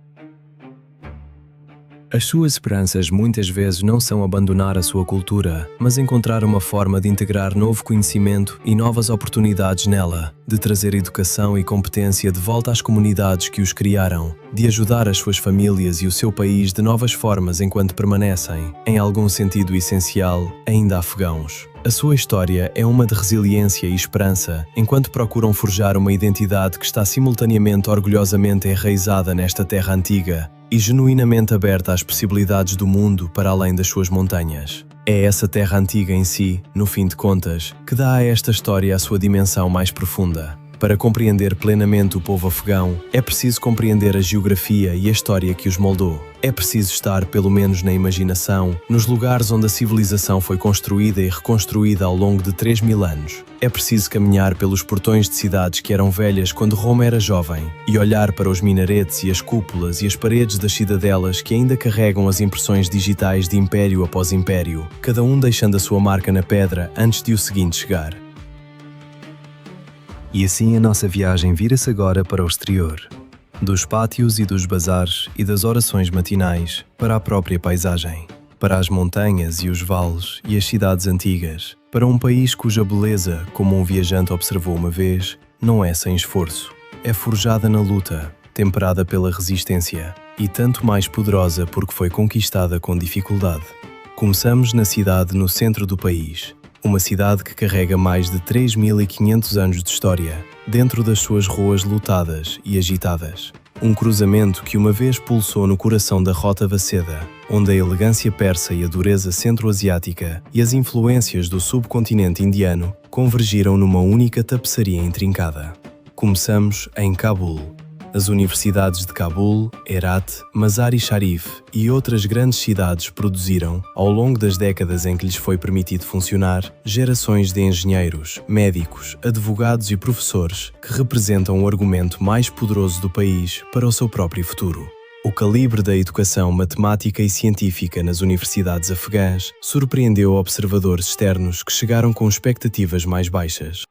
As suas esperanças muitas vezes não são abandonar a sua cultura, mas encontrar uma forma de integrar novo conhecimento e novas oportunidades nela, de trazer educação e competência de volta às comunidades que os criaram, de ajudar as suas famílias e o seu país de novas formas enquanto permanecem, em algum sentido essencial, ainda afegãos. A sua história é uma de resiliência e esperança, enquanto procuram forjar uma identidade que está simultaneamente orgulhosamente enraizada nesta terra antiga e genuinamente aberta às possibilidades do mundo para além das suas montanhas. É essa terra antiga em si, no fim de contas, que dá a esta história a sua dimensão mais profunda. Para compreender plenamente o povo afegão, é preciso compreender a geografia e a história que os moldou. É preciso estar, pelo menos na imaginação, nos lugares onde a civilização foi construída e reconstruída ao longo de 3.000 anos. É preciso caminhar pelos portões de cidades que eram velhas quando Roma era jovem e olhar para os minaretes e as cúpulas e as paredes das cidadelas que ainda carregam as impressões digitais de império após império, cada um deixando a sua marca na pedra antes de o seguinte chegar. E assim a nossa viagem vira-se agora para o exterior. Dos pátios e dos bazares e das orações matinais para a própria paisagem, para as montanhas e os vales e as cidades antigas, para um país cuja beleza, como um viajante observou uma vez, não é sem esforço. É forjada na luta, temperada pela resistência e tanto mais poderosa porque foi conquistada com dificuldade. Começamos na cidade no centro do país, uma cidade que carrega mais de 3.500 anos de história, dentro das suas ruas lotadas e agitadas. Um cruzamento que uma vez pulsou no coração da Rota Vaceda, onde a elegância persa e a dureza centro-asiática e as influências do subcontinente indiano convergiram numa única tapeçaria intrincada. Começamos em Cabul. As universidades de Cabul, Herat, Mazar-i-Sharif e outras grandes cidades produziram, ao longo das décadas em que lhes foi permitido funcionar, gerações de engenheiros, médicos, advogados e professores que representam o argumento mais poderoso do país para o seu próprio futuro. O calibre da educação matemática e científica nas universidades afegãs surpreendeu observadores externos que chegaram com expectativas mais baixas.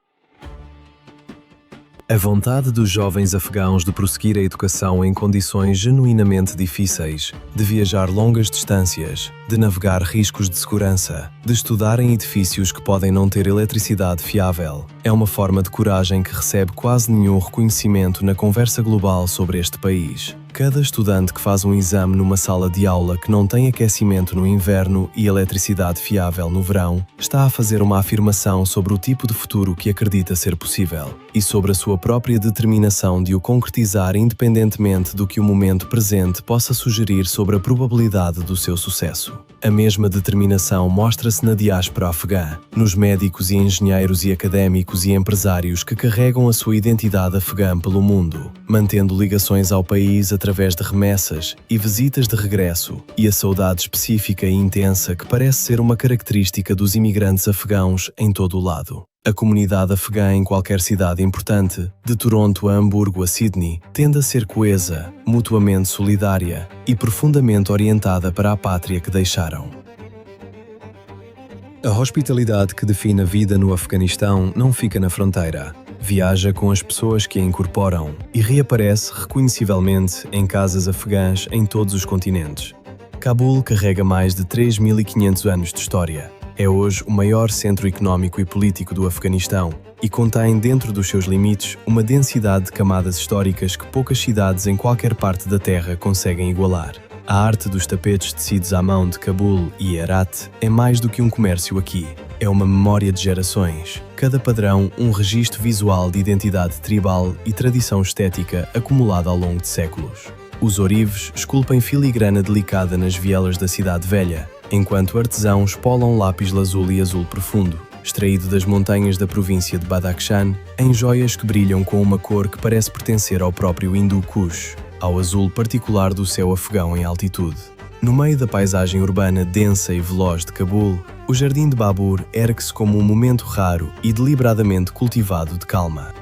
A vontade dos jovens afegãos de prosseguir a educação em condições genuinamente difíceis, de viajar longas distâncias, de navegar riscos de segurança, de estudar em edifícios que podem não ter eletricidade fiável, é uma forma de coragem que recebe quase nenhum reconhecimento na conversa global sobre este país. Cada estudante que faz um exame numa sala de aula que não tem aquecimento no inverno e eletricidade fiável no verão, está a fazer uma afirmação sobre o tipo de futuro que acredita ser possível e sobre a sua própria determinação de o concretizar independentemente do que o momento presente possa sugerir sobre a probabilidade do seu sucesso. A mesma determinação mostra-se na diáspora afegã, nos médicos e engenheiros e académicos e empresários que carregam a sua identidade afegã pelo mundo, mantendo ligações ao país através de remessas e visitas de regresso, e a saudade específica e intensa que parece ser uma característica dos imigrantes afegãos em todo o lado. A comunidade afegã em qualquer cidade importante, de Toronto a Hamburgo a Sydney, tende a ser coesa, mutuamente solidária e profundamente orientada para a pátria que deixaram. A hospitalidade que define a vida no Afeganistão não fica na fronteira. Viaja com as pessoas que a incorporam e reaparece reconhecivelmente em casas afegãs em todos os continentes. Cabul carrega mais de 3.500 anos de história. É hoje o maior centro económico e político do Afeganistão e contém dentro dos seus limites uma densidade de camadas históricas que poucas cidades em qualquer parte da Terra conseguem igualar. A arte dos tapetes tecidos à mão de Cabul e Herat é mais do que um comércio aqui. É uma memória de gerações. Cada padrão, um registro visual de identidade tribal e tradição estética acumulada ao longo de séculos. Os ourives esculpem filigrana delicada nas vielas da cidade velha, enquanto artesãos polam lápis lazuli e azul profundo, extraído das montanhas da província de Badakhshan, em joias que brilham com uma cor que parece pertencer ao próprio Hindu Kush, ao azul particular do céu afegão em altitude. No meio da paisagem urbana densa e veloz de Cabul, o Jardim de Babur ergue-se como um momento raro e deliberadamente cultivado de calma.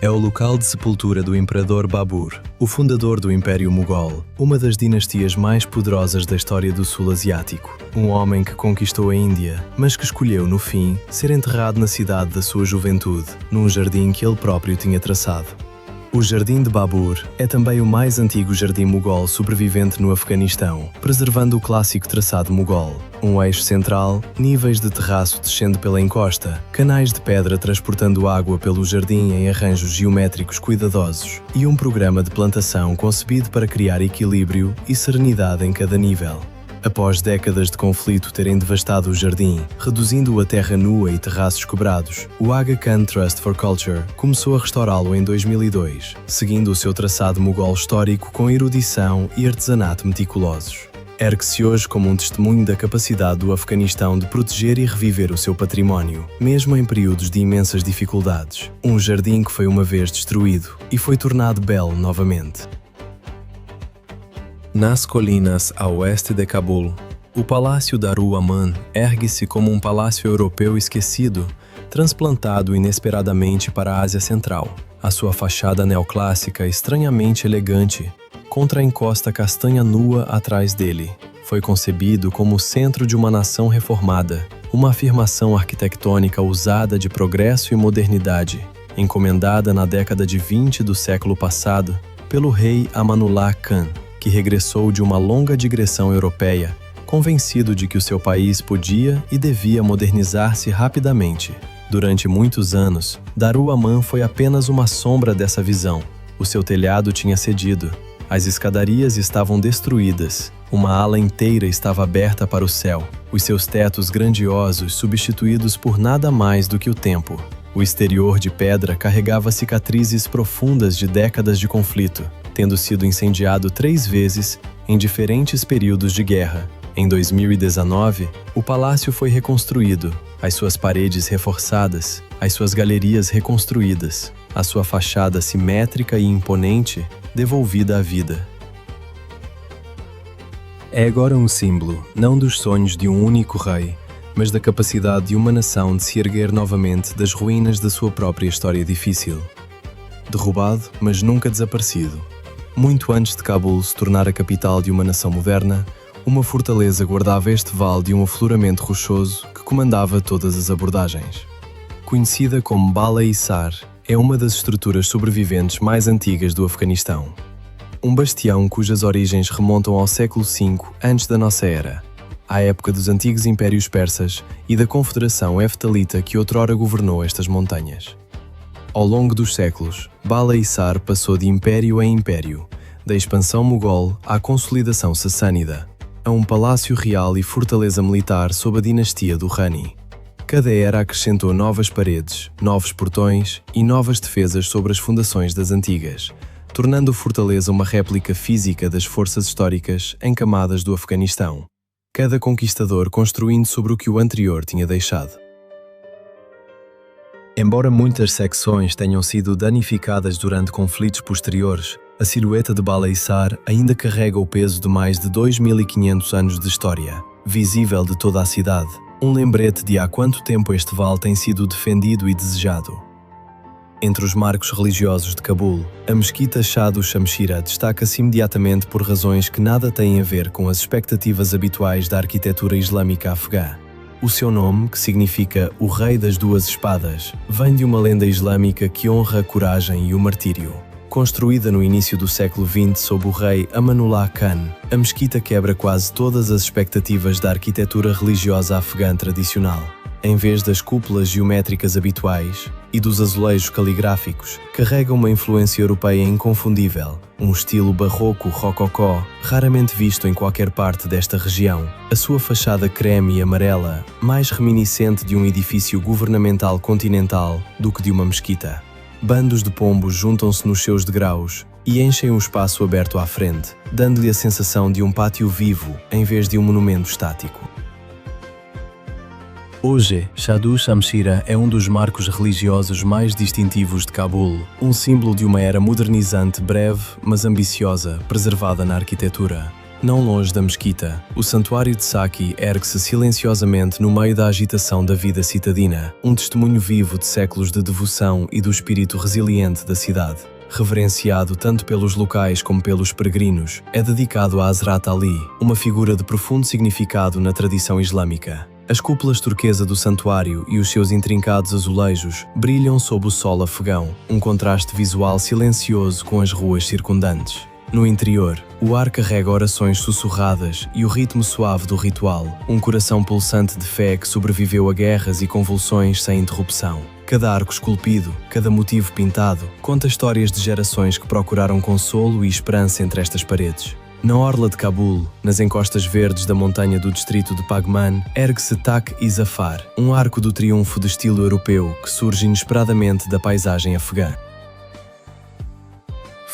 É o local de sepultura do Imperador Babur, o fundador do Império Mogol, uma das dinastias mais poderosas da história do Sul Asiático. Um homem que conquistou a Índia, mas que escolheu, no fim, ser enterrado na cidade da sua juventude, num jardim que ele próprio tinha traçado. O Jardim de Babur é também o mais antigo jardim mogol sobrevivente no Afeganistão, preservando o clássico traçado mogol. Um eixo central, níveis de terraço descendo pela encosta, canais de pedra transportando água pelo jardim em arranjos geométricos cuidadosos e um programa de plantação concebido para criar equilíbrio e serenidade em cada nível. Após décadas de conflito terem devastado o jardim, reduzindo-o a terra nua e terraços quebrados, o Aga Khan Trust for Culture começou a restaurá-lo em 2002, seguindo o seu traçado mogol histórico com erudição e artesanato meticulosos. Ergue-se hoje como um testemunho da capacidade do Afeganistão de proteger e reviver o seu património, mesmo em períodos de imensas dificuldades. Um jardim que foi uma vez destruído e foi tornado belo novamente. Nas colinas a oeste de Cabul, o Palácio Darul Aman ergue-se como um palácio europeu esquecido, transplantado inesperadamente para a Ásia Central. A sua fachada neoclássica, estranhamente elegante, contra a encosta castanha nua atrás dele, foi concebido como o centro de uma nação reformada, uma afirmação arquitetônica usada de progresso e modernidade, encomendada na década de 20 do século passado pelo rei Amanullah Khan, que regressou de uma longa digressão europeia, convencido de que o seu país podia e devia modernizar-se rapidamente. Durante muitos anos, Darul Aman foi apenas uma sombra dessa visão. O seu telhado tinha cedido, as escadarias estavam destruídas, uma ala inteira estava aberta para o céu, os seus tetos grandiosos substituídos por nada mais do que o tempo. O exterior de pedra carregava cicatrizes profundas de décadas de conflito, tendo sido incendiado 3 vezes em diferentes períodos de guerra. Em 2019, o palácio foi reconstruído, as suas paredes reforçadas, as suas galerias reconstruídas, a sua fachada simétrica e imponente devolvida à vida. É agora um símbolo, não dos sonhos de um único rei, mas da capacidade de uma nação de se erguer novamente das ruínas da sua própria história difícil. Derrubado, mas nunca desaparecido. Muito antes de Cabul se tornar a capital de uma nação moderna, uma fortaleza guardava este vale de um afloramento rochoso que comandava todas as abordagens. Conhecida como Bala Hissar, é uma das estruturas sobreviventes mais antigas do Afeganistão. Um bastião cujas origens remontam ao século V antes da nossa era, à época dos antigos impérios persas e da confederação heftalita que outrora governou estas montanhas. Ao longo dos séculos, Bala Hissar passou de império em império, da expansão mogol à consolidação sassânida, a um palácio real e fortaleza militar sob a dinastia do Rani. Cada era acrescentou novas paredes, novos portões e novas defesas sobre as fundações das antigas, tornando a fortaleza uma réplica física das forças históricas encamadas do Afeganistão, cada conquistador construindo sobre o que o anterior tinha deixado. Embora muitas secções tenham sido danificadas durante conflitos posteriores, a silhueta de Bala Hissar ainda carrega o peso de mais de 2.500 anos de história, visível de toda a cidade, um lembrete de há quanto tempo este vale tem sido defendido e desejado. Entre os marcos religiosos de Cabul, a mesquita Shah do Shamshira destaca-se imediatamente por razões que nada têm a ver com as expectativas habituais da arquitetura islâmica afegã. O seu nome, que significa o Rei das Duas Espadas, vem de uma lenda islâmica que honra a coragem e o martírio. Construída no início do século XX sob o rei Amanullah Khan, a mesquita quebra quase todas as expectativas da arquitetura religiosa afegã tradicional. Em vez das cúpulas geométricas habituais e dos azulejos caligráficos, carrega uma influência europeia inconfundível, um estilo barroco rococó, raramente visto em qualquer parte desta região. A sua fachada creme e amarela, mais reminiscente de um edifício governamental continental do que de uma mesquita. Bandos de pombos juntam-se nos seus degraus e enchem o espaço aberto à frente, dando-lhe a sensação de um pátio vivo em vez de um monumento estático. Hoje, Shah do Shamshira é um dos marcos religiosos mais distintivos de Cabul, um símbolo de uma era modernizante breve, mas ambiciosa, preservada na arquitetura. Não longe da mesquita, o santuário de Saki ergue-se silenciosamente no meio da agitação da vida citadina, um testemunho vivo de séculos de devoção e do espírito resiliente da cidade. Reverenciado tanto pelos locais como pelos peregrinos, é dedicado a Hazrat Ali, uma figura de profundo significado na tradição islâmica. As cúpulas turquesa do santuário e os seus intrincados azulejos brilham sob o sol afegão, um contraste visual silencioso com as ruas circundantes. No interior, o ar carrega orações sussurradas e o ritmo suave do ritual, um coração pulsante de fé que sobreviveu a guerras e convulsões sem interrupção. Cada arco esculpido, cada motivo pintado, conta histórias de gerações que procuraram consolo e esperança entre estas paredes. Na orla de Cabul, nas encostas verdes da montanha do distrito de Pagman, ergue-se Tak-i Zafar, um arco do triunfo de estilo europeu que surge inesperadamente da paisagem afegã.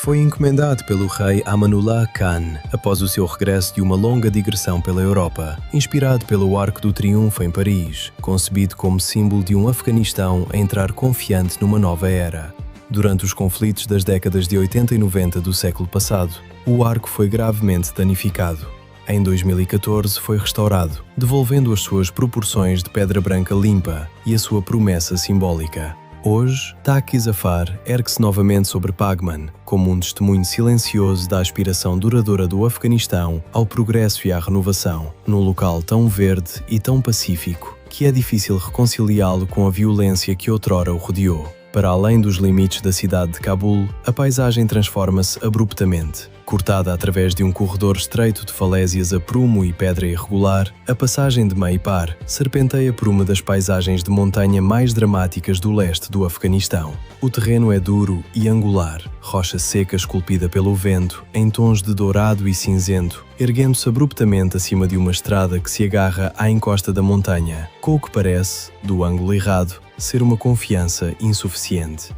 Foi encomendado pelo rei Amanullah Khan após o seu regresso de uma longa digressão pela Europa, inspirado pelo Arco do Triunfo em Paris, concebido como símbolo de um Afeganistão a entrar confiante numa nova era. Durante os conflitos das décadas de 80 e 90 do século passado, o arco foi gravemente danificado. Em 2014 foi restaurado, devolvendo as suas proporções de pedra branca limpa e a sua promessa simbólica. Hoje, Taki Zafar ergue-se novamente sobre Paghman, como um testemunho silencioso da aspiração duradoura do Afeganistão ao progresso e à renovação, num local tão verde e tão pacífico que é difícil reconciliá-lo com a violência que outrora o rodeou. Para além dos limites da cidade de Cabul, a paisagem transforma-se abruptamente. Cortada através de um corredor estreito de falésias a prumo e pedra irregular, a passagem de Meipar serpenteia por uma das paisagens de montanha mais dramáticas do leste do Afeganistão. O terreno é duro e angular, rocha seca esculpida pelo vento, em tons de dourado e cinzento, erguendo-se abruptamente acima de uma estrada que se agarra à encosta da montanha, com o que parece, do ângulo errado, ser uma confiança insuficiente.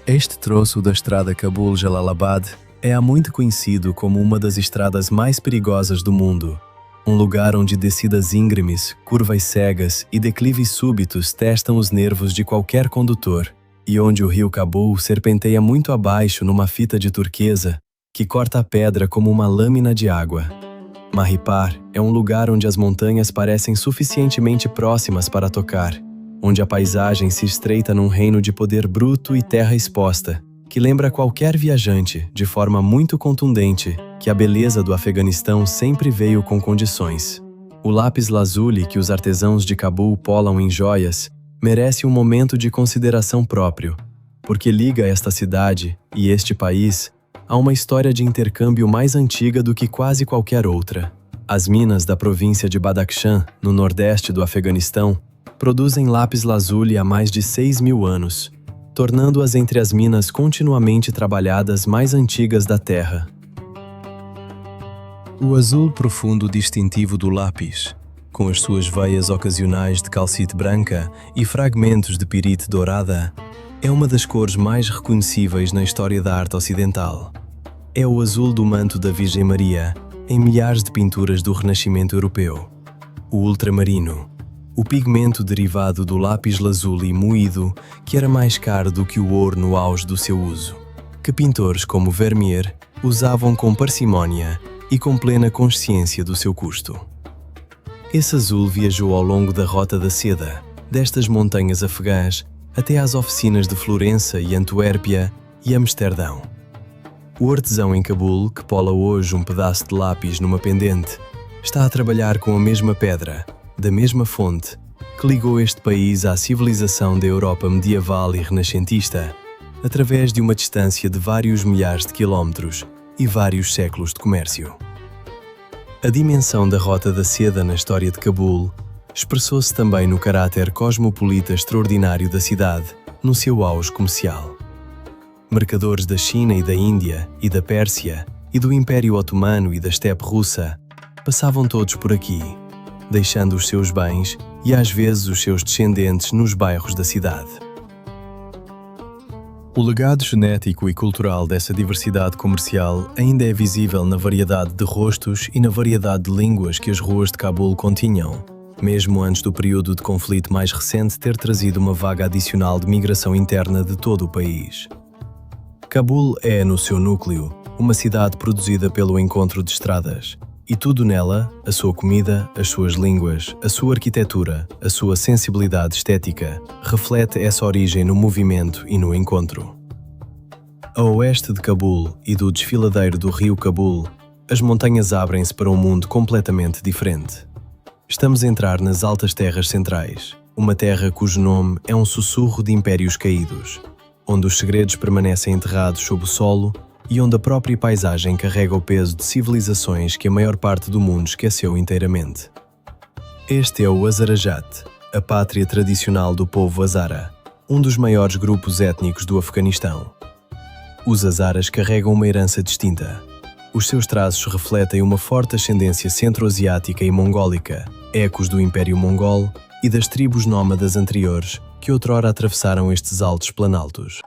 Este troço da estrada Cabul-Jalalabad é há muito conhecido como uma das estradas mais perigosas do mundo. Um lugar onde descidas íngremes, curvas cegas e declives súbitos testam os nervos de qualquer condutor, e onde o rio Kabul serpenteia muito abaixo numa fita de turquesa que corta a pedra como uma lâmina de água. Mahipar é um lugar onde as montanhas parecem suficientemente próximas para tocar, onde a paisagem se estreita num reino de poder bruto e terra exposta, que lembra qualquer viajante, de forma muito contundente, que a beleza do Afeganistão sempre veio com condições. O lápis lazuli que os artesãos de Cabul polam em joias merece um momento de consideração próprio, porque liga esta cidade e este país a uma história de intercâmbio mais antiga do que quase qualquer outra. As minas da província de Badakhshan, no nordeste do Afeganistão, produzem lápis lazuli há mais de 6.000 anos, tornando-as entre as minas continuamente trabalhadas mais antigas da Terra. O azul profundo distintivo do lápis, com as suas veias ocasionais de calcite branca e fragmentos de pirite dourada, é uma das cores mais reconhecíveis na história da arte ocidental. É o azul do manto da Virgem Maria, em milhares de pinturas do Renascimento europeu. O ultramarino, o pigmento derivado do lápis lazuli moído, que era mais caro do que o ouro no auge do seu uso, que pintores como Vermeer usavam com parcimónia e com plena consciência do seu custo. Esse azul viajou ao longo da Rota da Seda, destas montanhas afegãs, até às oficinas de Florença e Antuérpia e Amsterdão. O artesão em Cabul, que pola hoje um pedaço de lápis numa pendente, está a trabalhar com a mesma pedra, da mesma fonte, que ligou este país à civilização da Europa medieval e renascentista, através de uma distância de vários milhares de quilómetros e vários séculos de comércio. A dimensão da Rota da Seda na história de Cabul expressou-se também no caráter cosmopolita extraordinário da cidade, no seu auge comercial. Mercadores da China e da Índia e da Pérsia e do Império Otomano e da Estepe Russa passavam todos por aqui, deixando os seus bens e às vezes os seus descendentes nos bairros da cidade. O legado genético e cultural dessa diversidade comercial ainda é visível na variedade de rostos e na variedade de línguas que as ruas de Cabul continham, mesmo antes do período de conflito mais recente ter trazido uma vaga adicional de migração interna de todo o país. Cabul é, no seu núcleo, uma cidade produzida pelo encontro de estradas, e tudo nela, a sua comida, as suas línguas, a sua arquitetura, a sua sensibilidade estética, reflete essa origem no movimento e no encontro. A oeste de Cabul e do desfiladeiro do rio Cabul, as montanhas abrem-se para um mundo completamente diferente. Estamos a entrar nas altas terras centrais, uma terra cujo nome é um sussurro de impérios caídos, onde os segredos permanecem enterrados sob o solo e onde a própria paisagem carrega o peso de civilizações que a maior parte do mundo esqueceu inteiramente. Este é o Hazarajat, a pátria tradicional do povo Hazara, um dos maiores grupos étnicos do Afeganistão. Os Hazaras carregam uma herança distinta. Os seus traços refletem uma forte ascendência centro-asiática e mongólica, ecos do Império Mongol e das tribos nómadas anteriores que outrora atravessaram estes altos planaltos.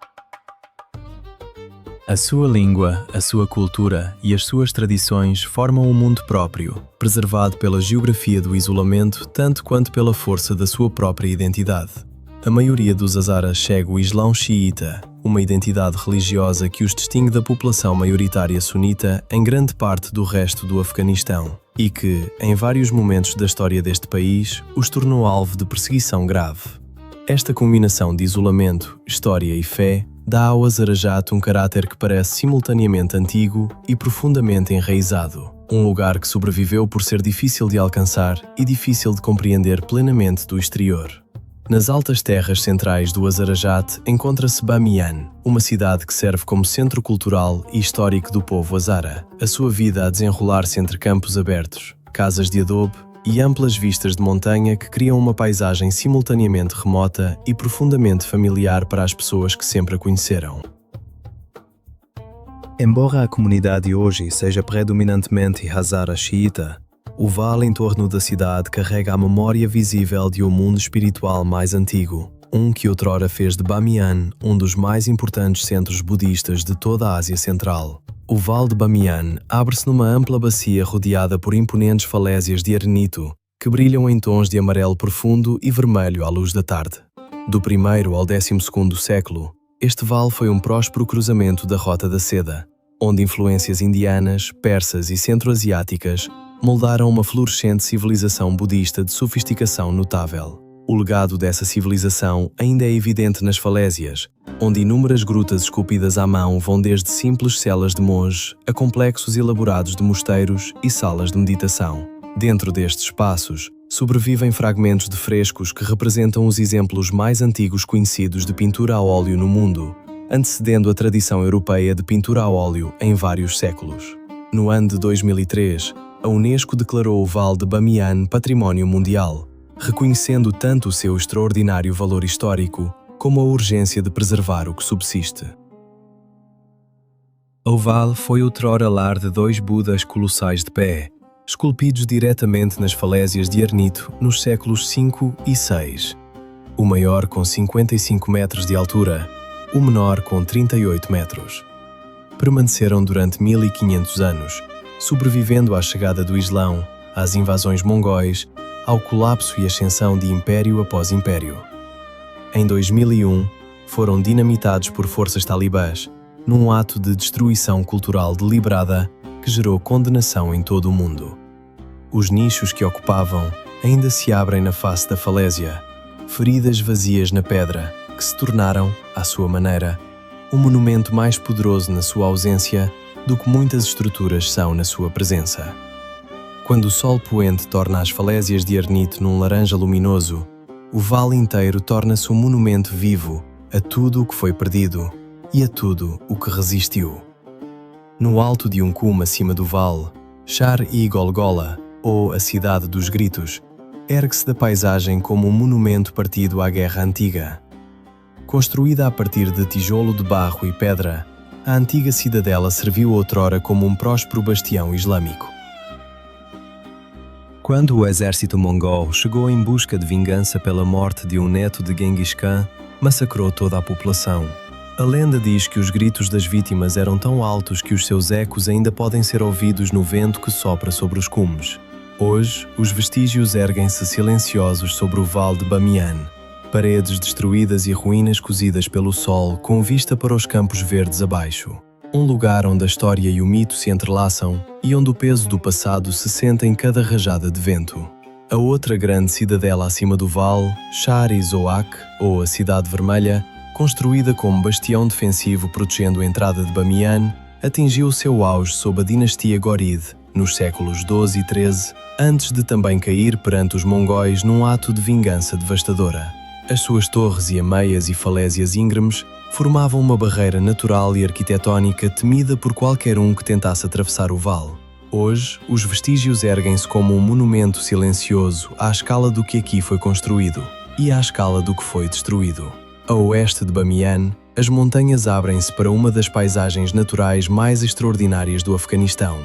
A sua língua, a sua cultura e as suas tradições formam um mundo próprio, preservado pela geografia do isolamento tanto quanto pela força da sua própria identidade. A maioria dos Hazaras segue o Islão xiita, uma identidade religiosa que os distingue da população maioritária sunita em grande parte do resto do Afeganistão e que, em vários momentos da história deste país, os tornou alvo de perseguição grave. Esta combinação de isolamento, história e fé dá ao Hazarajat um caráter que parece simultaneamente antigo e profundamente enraizado, um lugar que sobreviveu por ser difícil de alcançar e difícil de compreender plenamente do exterior. Nas altas terras centrais do Hazarajat encontra-se Bamiyan, uma cidade que serve como centro cultural e histórico do povo Hazara, a sua vida a desenrolar-se entre campos abertos, casas de adobe e amplas vistas de montanha que criam uma paisagem simultaneamente remota e profundamente familiar para as pessoas que sempre a conheceram. Embora a comunidade hoje seja predominantemente Hazara xiita, o vale em torno da cidade carrega a memória visível de um mundo espiritual mais antigo, que outrora fez de Bamiyan um dos mais importantes centros budistas de toda a Ásia Central. O Vale de Bamiyan abre-se numa ampla bacia rodeada por imponentes falésias de arenito, que brilham em tons de amarelo profundo e vermelho à luz da tarde. Do 1º ao 12º século, este vale foi um próspero cruzamento da Rota da Seda, onde influências indianas, persas e centro-asiáticas moldaram uma florescente civilização budista de sofisticação notável. O legado dessa civilização ainda é evidente nas falésias, onde inúmeras grutas esculpidas à mão vão desde simples celas de monge a complexos elaborados de mosteiros e salas de meditação. Dentro destes espaços, sobrevivem fragmentos de frescos que representam os exemplos mais antigos conhecidos de pintura a óleo no mundo, antecedendo a tradição europeia de pintura a óleo em vários séculos. No ano de 2003, a Unesco declarou o Vale de Bamiyan Património Mundial, reconhecendo tanto o seu extraordinário valor histórico como a urgência de preservar o que subsiste. O vale foi outrora lar de 2 Budas colossais de pé, esculpidos diretamente nas falésias de arenito nos séculos V e VI. O maior com 55 metros de altura, o menor com 38 metros. Permaneceram durante 1500 anos, sobrevivendo à chegada do Islão, às invasões mongóis, ao colapso e ascensão de império após império. Em 2001, foram dinamitados por forças talibãs, num ato de destruição cultural deliberada que gerou condenação em todo o mundo. Os nichos que ocupavam ainda se abrem na face da falésia, feridas vazias na pedra, que se tornaram, à sua maneira, um monumento mais poderoso na sua ausência do que muitas estruturas são na sua presença. Quando o sol poente torna as falésias de arenito num laranja luminoso, o vale inteiro torna-se um monumento vivo a tudo o que foi perdido e a tudo o que resistiu. No alto de um cume acima do vale, Shar-e ou a Cidade dos Gritos, ergue-se da paisagem como um monumento partido à Guerra Antiga. Construída a partir de tijolo de barro e pedra, a antiga cidadela serviu outrora como um próspero bastião islâmico. Quando o exército mongol chegou em busca de vingança pela morte de um neto de Genghis Khan, massacrou toda a população. A lenda diz que os gritos das vítimas eram tão altos que os seus ecos ainda podem ser ouvidos no vento que sopra sobre os cumes. Hoje, os vestígios erguem-se silenciosos sobre o Vale de Bamiyan, paredes destruídas e ruínas cozidas pelo sol com vista para os campos verdes abaixo. Um lugar onde a história e o mito se entrelaçam e onde o peso do passado se sente em cada rajada de vento. A outra grande cidadela acima do vale, Shar-e-Zoak, ou a Cidade Vermelha, construída como bastião defensivo protegendo a entrada de Bamiyan, atingiu o seu auge sob a dinastia Ghoride, nos séculos XII e XIII, antes de também cair perante os mongóis num ato de vingança devastadora. As suas torres e ameias e falésias íngremes formavam uma barreira natural e arquitetónica temida por qualquer um que tentasse atravessar o vale. Hoje, os vestígios erguem-se como um monumento silencioso à escala do que aqui foi construído e à escala do que foi destruído. A oeste de Bamiyan, as montanhas abrem-se para uma das paisagens naturais mais extraordinárias do Afeganistão.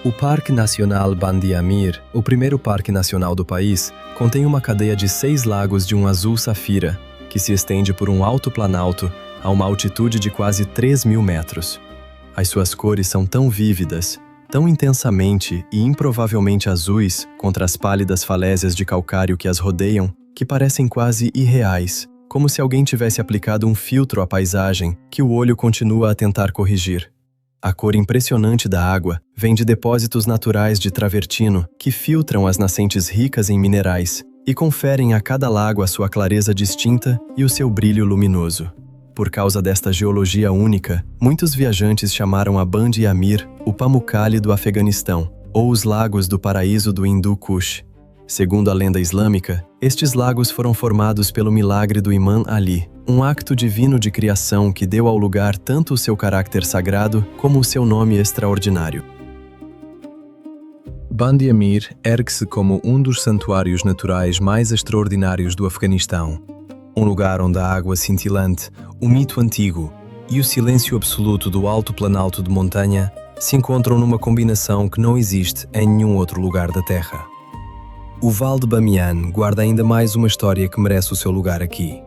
O Parque Nacional Bandi Amir, o primeiro parque nacional do país, contém uma cadeia de 6 lagos de um azul safira, que se estende por um alto planalto, a uma altitude de quase 3.000 metros. As suas cores são tão vívidas, tão intensamente e improvavelmente azuis contra as pálidas falésias de calcário que as rodeiam, que parecem quase irreais, como se alguém tivesse aplicado um filtro à paisagem que o olho continua a tentar corrigir. A cor impressionante da água vem de depósitos naturais de travertino que filtram as nascentes ricas em minerais e conferem a cada lago a sua clareza distinta e o seu brilho luminoso. Por causa desta geologia única, muitos viajantes chamaram a Band-e Amir o Pamukkale do Afeganistão, ou os lagos do paraíso do Hindu Kush. Segundo a lenda islâmica, estes lagos foram formados pelo milagre do Imam Ali, um acto divino de criação que deu ao lugar tanto o seu caráter sagrado como o seu nome extraordinário. Band-e Amir ergue-se como um dos santuários naturais mais extraordinários do Afeganistão. Um lugar onde a água cintilante, o mito antigo e o silêncio absoluto do alto planalto de montanha se encontram numa combinação que não existe em nenhum outro lugar da Terra. O Vale de Bamiyan guarda ainda mais uma história que merece o seu lugar aqui.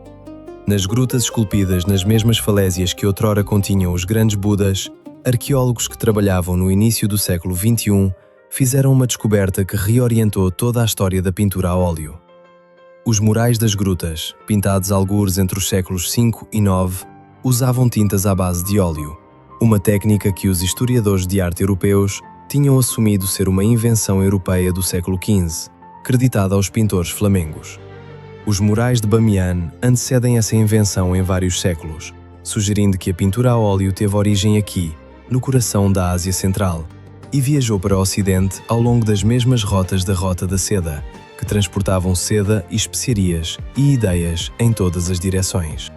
Nas grutas esculpidas nas mesmas falésias que outrora continham os grandes Budas, arqueólogos que trabalhavam no início do século XXI fizeram uma descoberta que reorientou toda a história da pintura a óleo. Os murais das grutas, pintados algures entre os séculos V e IX, usavam tintas à base de óleo, uma técnica que os historiadores de arte europeus tinham assumido ser uma invenção europeia do século XV, creditada aos pintores flamengos. Os murais de Bamiyan antecedem essa invenção em vários séculos, sugerindo que a pintura a óleo teve origem aqui, no coração da Ásia Central, e viajou para o Ocidente ao longo das mesmas rotas da Rota da Seda, que transportavam seda e especiarias e ideias em todas as direções.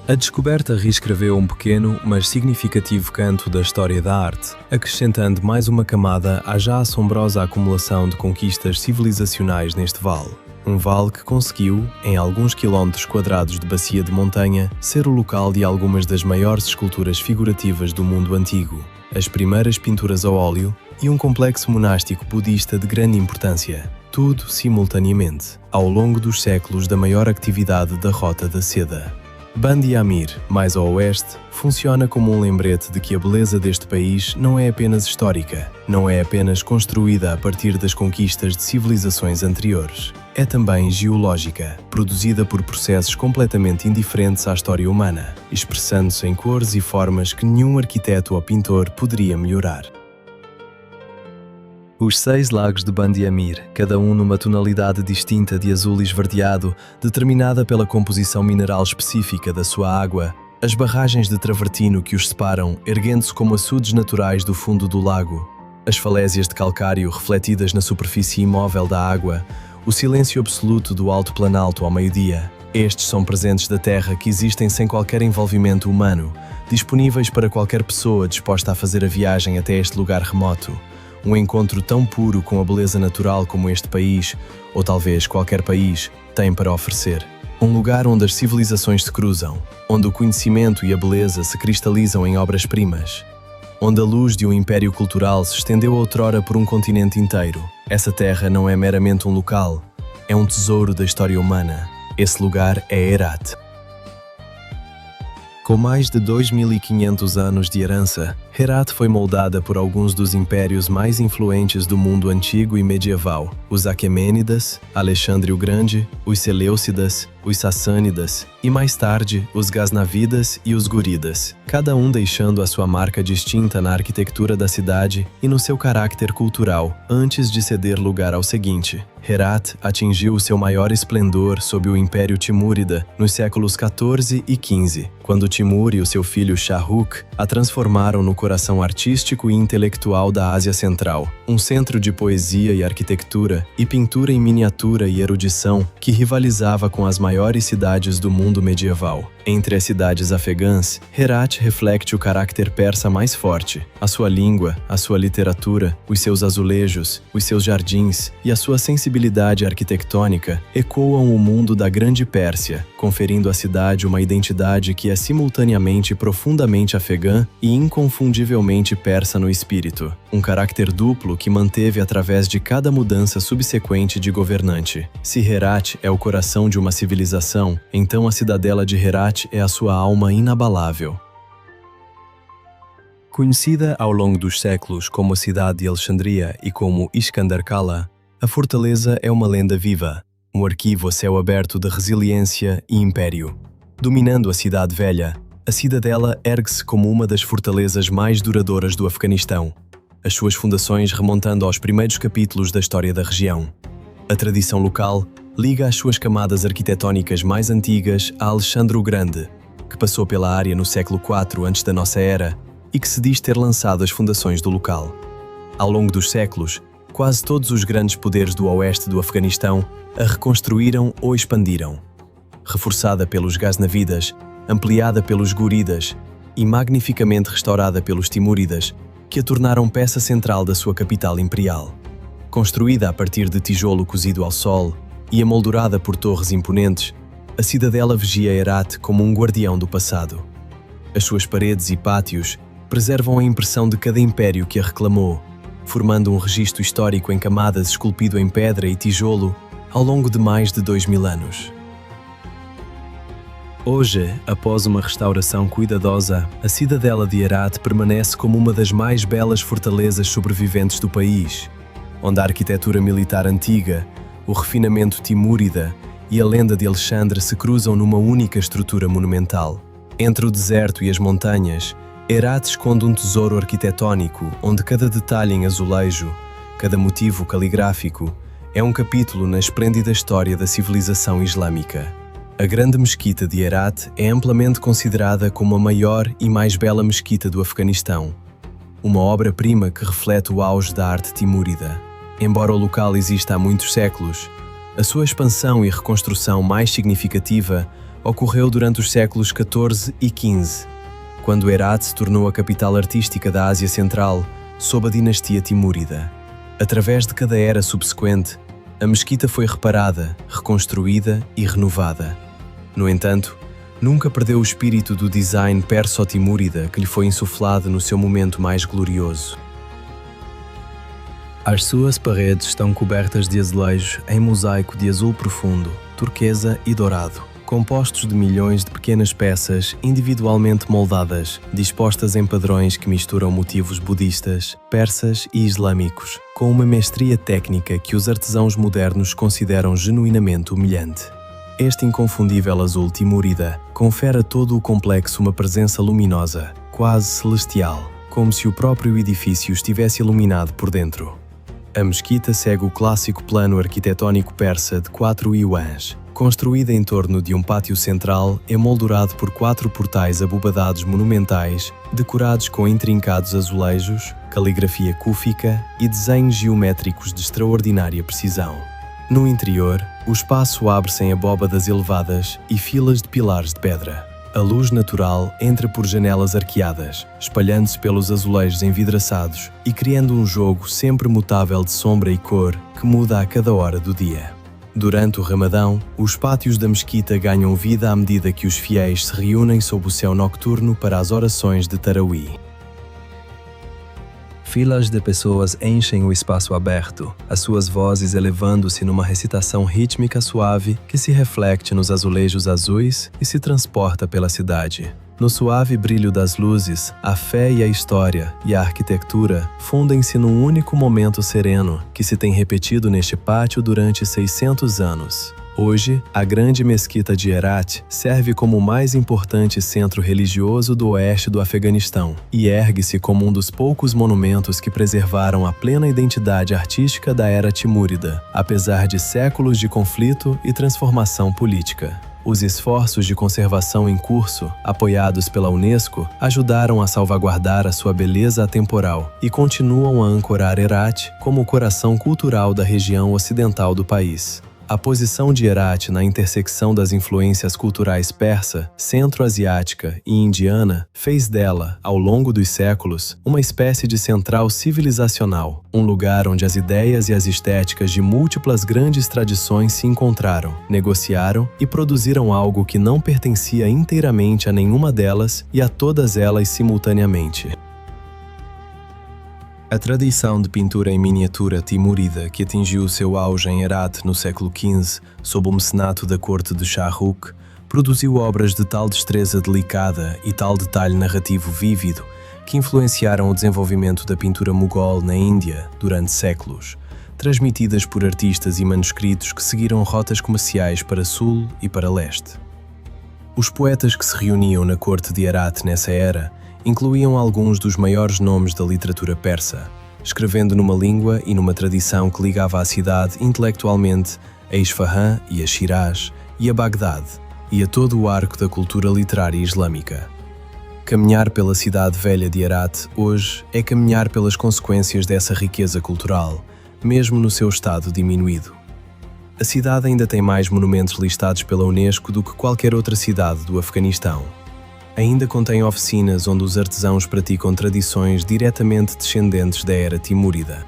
A descoberta reescreveu um pequeno, mas significativo canto da história da arte, acrescentando mais uma camada à já assombrosa acumulação de conquistas civilizacionais neste vale. Um vale que conseguiu, em alguns quilómetros quadrados de bacia de montanha, ser o local de algumas das maiores esculturas figurativas do mundo antigo, as primeiras pinturas a óleo e um complexo monástico budista de grande importância, tudo simultaneamente, ao longo dos séculos da maior atividade da Rota da Seda. Band-e Amir, mais ao oeste, funciona como um lembrete de que a beleza deste país não é apenas histórica, não é apenas construída a partir das conquistas de civilizações anteriores. É também geológica, produzida por processos completamente indiferentes à história humana, expressando-se em cores e formas que nenhum arquiteto ou pintor poderia melhorar. Os 6 lagos de Band-e Amir, cada um numa tonalidade distinta de azul esverdeado, determinada pela composição mineral específica da sua água, as barragens de travertino que os separam, erguendo-se como açudes naturais do fundo do lago, as falésias de calcário refletidas na superfície imóvel da água, o silêncio absoluto do alto planalto ao meio-dia. Estes são presentes da Terra que existem sem qualquer envolvimento humano, disponíveis para qualquer pessoa disposta a fazer a viagem até este lugar remoto. Um encontro tão puro com a beleza natural como este país, ou talvez qualquer país, tem para oferecer. Um lugar onde as civilizações se cruzam, onde o conhecimento e a beleza se cristalizam em obras-primas, onde a luz de um império cultural se estendeu outrora por um continente inteiro. Essa terra não é meramente um local, é um tesouro da história humana. Esse lugar é Herat. Com mais de 2.500 anos de herança, Herat foi moldada por alguns dos impérios mais influentes do mundo antigo e medieval: os Aquemênidas, Alexandre o Grande, os Seleucidas, os Sassânidas e, mais tarde, os Gaznavidas e os Gúridas, cada um deixando a sua marca distinta na arquitetura da cidade e no seu caráter cultural, antes de ceder lugar ao seguinte. Herat atingiu o seu maior esplendor sob o Império Timúrida nos séculos XIV e XV, quando Timur e o seu filho Shahrukh a transformaram no coração artístico e intelectual da Ásia Central, um centro de poesia e arquitetura e pintura em miniatura e erudição que rivalizava com as maiores cidades do mundo medieval. Entre as cidades afegãs, Herat reflete o caráter persa mais forte, a sua língua, a sua literatura, os seus azulejos, os seus jardins e a sua sensibilidade arquitetônica ecoam o mundo da Grande Pérsia, conferindo à cidade uma identidade que é simultaneamente profundamente afegã e inconfundivelmente persa no espírito, um caráter duplo que manteve através de cada mudança subsequente de governante. Se Herat é o coração de uma civilização, então a cidadela de Herat Herat é a sua alma inabalável. Conhecida ao longo dos séculos como a cidade de Alexandria e como Iskandar Kala, a fortaleza é uma lenda viva, um arquivo a céu aberto de resiliência e império. Dominando a cidade velha, a cidadela ergue-se como uma das fortalezas mais duradouras do Afeganistão, as suas fundações remontando aos primeiros capítulos da história da região. A tradição local liga as suas camadas arquitetónicas mais antigas a Alexandre o Grande, que passou pela área no século IV antes da nossa era e que se diz ter lançado as fundações do local. Ao longo dos séculos, quase todos os grandes poderes do oeste do Afeganistão a reconstruíram ou expandiram. Reforçada pelos Ghaznavidas, ampliada pelos Gúridas e magnificamente restaurada pelos Timúridas, que a tornaram peça central da sua capital imperial. Construída a partir de tijolo cozido ao sol e emoldurada por torres imponentes, a cidadela vigia Herat como um guardião do passado. As suas paredes e pátios preservam a impressão de cada império que a reclamou, formando um registro histórico em camadas esculpido em pedra e tijolo ao longo de mais de 2000 anos. Hoje, após uma restauração cuidadosa, a cidadela de Herat permanece como uma das mais belas fortalezas sobreviventes do país, onde a arquitetura militar antiga, o refinamento timúrida e a lenda de Alexandre se cruzam numa única estrutura monumental. Entre o deserto e as montanhas, Herat esconde um tesouro arquitetónico onde cada detalhe em azulejo, cada motivo caligráfico, é um capítulo na esplêndida história da civilização islâmica. A grande mesquita de Herat é amplamente considerada como a maior e mais bela mesquita do Afeganistão, uma obra-prima que reflete o auge da arte timúrida. Embora o local exista há muitos séculos, a sua expansão e reconstrução mais significativa ocorreu durante os séculos XIV e XV, quando Herat se tornou a capital artística da Ásia Central sob a dinastia timúrida. Através de cada era subsequente, a mesquita foi reparada, reconstruída e renovada. No entanto, nunca perdeu o espírito do design perso-timúrida que lhe foi insuflado no seu momento mais glorioso. As suas paredes estão cobertas de azulejos em mosaico de azul profundo, turquesa e dourado, compostos de milhões de pequenas peças individualmente moldadas, dispostas em padrões que misturam motivos budistas, persas e islâmicos, com uma mestria técnica que os artesãos modernos consideram genuinamente humilhante. Este inconfundível azul timúrida confere a todo o complexo uma presença luminosa, quase celestial, como se o próprio edifício estivesse iluminado por dentro. A mesquita segue o clássico plano arquitetónico persa de 4 iwãs, construída em torno de um pátio central emoldurado por 4 portais abobadados monumentais, decorados com intrincados azulejos, caligrafia cúfica e desenhos geométricos de extraordinária precisão. No interior, o espaço abre-se em abóbadas elevadas e filas de pilares de pedra. A luz natural entra por janelas arqueadas, espalhando-se pelos azulejos envidraçados e criando um jogo sempre mutável de sombra e cor que muda a cada hora do dia. Durante o Ramadão, os pátios da mesquita ganham vida à medida que os fiéis se reúnem sob o céu nocturno para as orações de Tarawih. Filas de pessoas enchem o espaço aberto, as suas vozes elevando-se numa recitação rítmica suave que se reflete nos azulejos azuis e se transporta pela cidade. No suave brilho das luzes, a fé e a história e a arquitetura fundem-se num único momento sereno que se tem repetido neste pátio durante 600 anos. Hoje, a grande mesquita de Herat serve como o mais importante centro religioso do oeste do Afeganistão e ergue-se como um dos poucos monumentos que preservaram a plena identidade artística da era timúrida, apesar de séculos de conflito e transformação política. Os esforços de conservação em curso, apoiados pela Unesco, ajudaram a salvaguardar a sua beleza atemporal e continuam a ancorar Herat como o coração cultural da região ocidental do país. A posição de Herat na intersecção das influências culturais persa, centro-asiática e indiana fez dela, ao longo dos séculos, uma espécie de central civilizacional, um lugar onde as ideias e as estéticas de múltiplas grandes tradições se encontraram, negociaram e produziram algo que não pertencia inteiramente a nenhuma delas e a todas elas simultaneamente. A tradição de pintura em miniatura timúrida que atingiu seu auge em Herat no século XV, sob o mecenato da corte de Shah Rukh, produziu obras de tal destreza delicada e tal detalhe narrativo vívido que influenciaram o desenvolvimento da pintura mogol na Índia durante séculos, transmitidas por artistas e manuscritos que seguiram rotas comerciais para sul e para leste. Os poetas que se reuniam na corte de Herat nessa era incluíam alguns dos maiores nomes da literatura persa, escrevendo numa língua e numa tradição que ligava a cidade intelectualmente a Isfahan e a Shiraz e a Bagdade e a todo o arco da cultura literária islâmica. Caminhar pela cidade velha de Herat hoje é caminhar pelas consequências dessa riqueza cultural, mesmo no seu estado diminuído. A cidade ainda tem mais monumentos listados pela Unesco do que qualquer outra cidade do Afeganistão. Ainda contém oficinas onde os artesãos praticam tradições diretamente descendentes da era timúrida.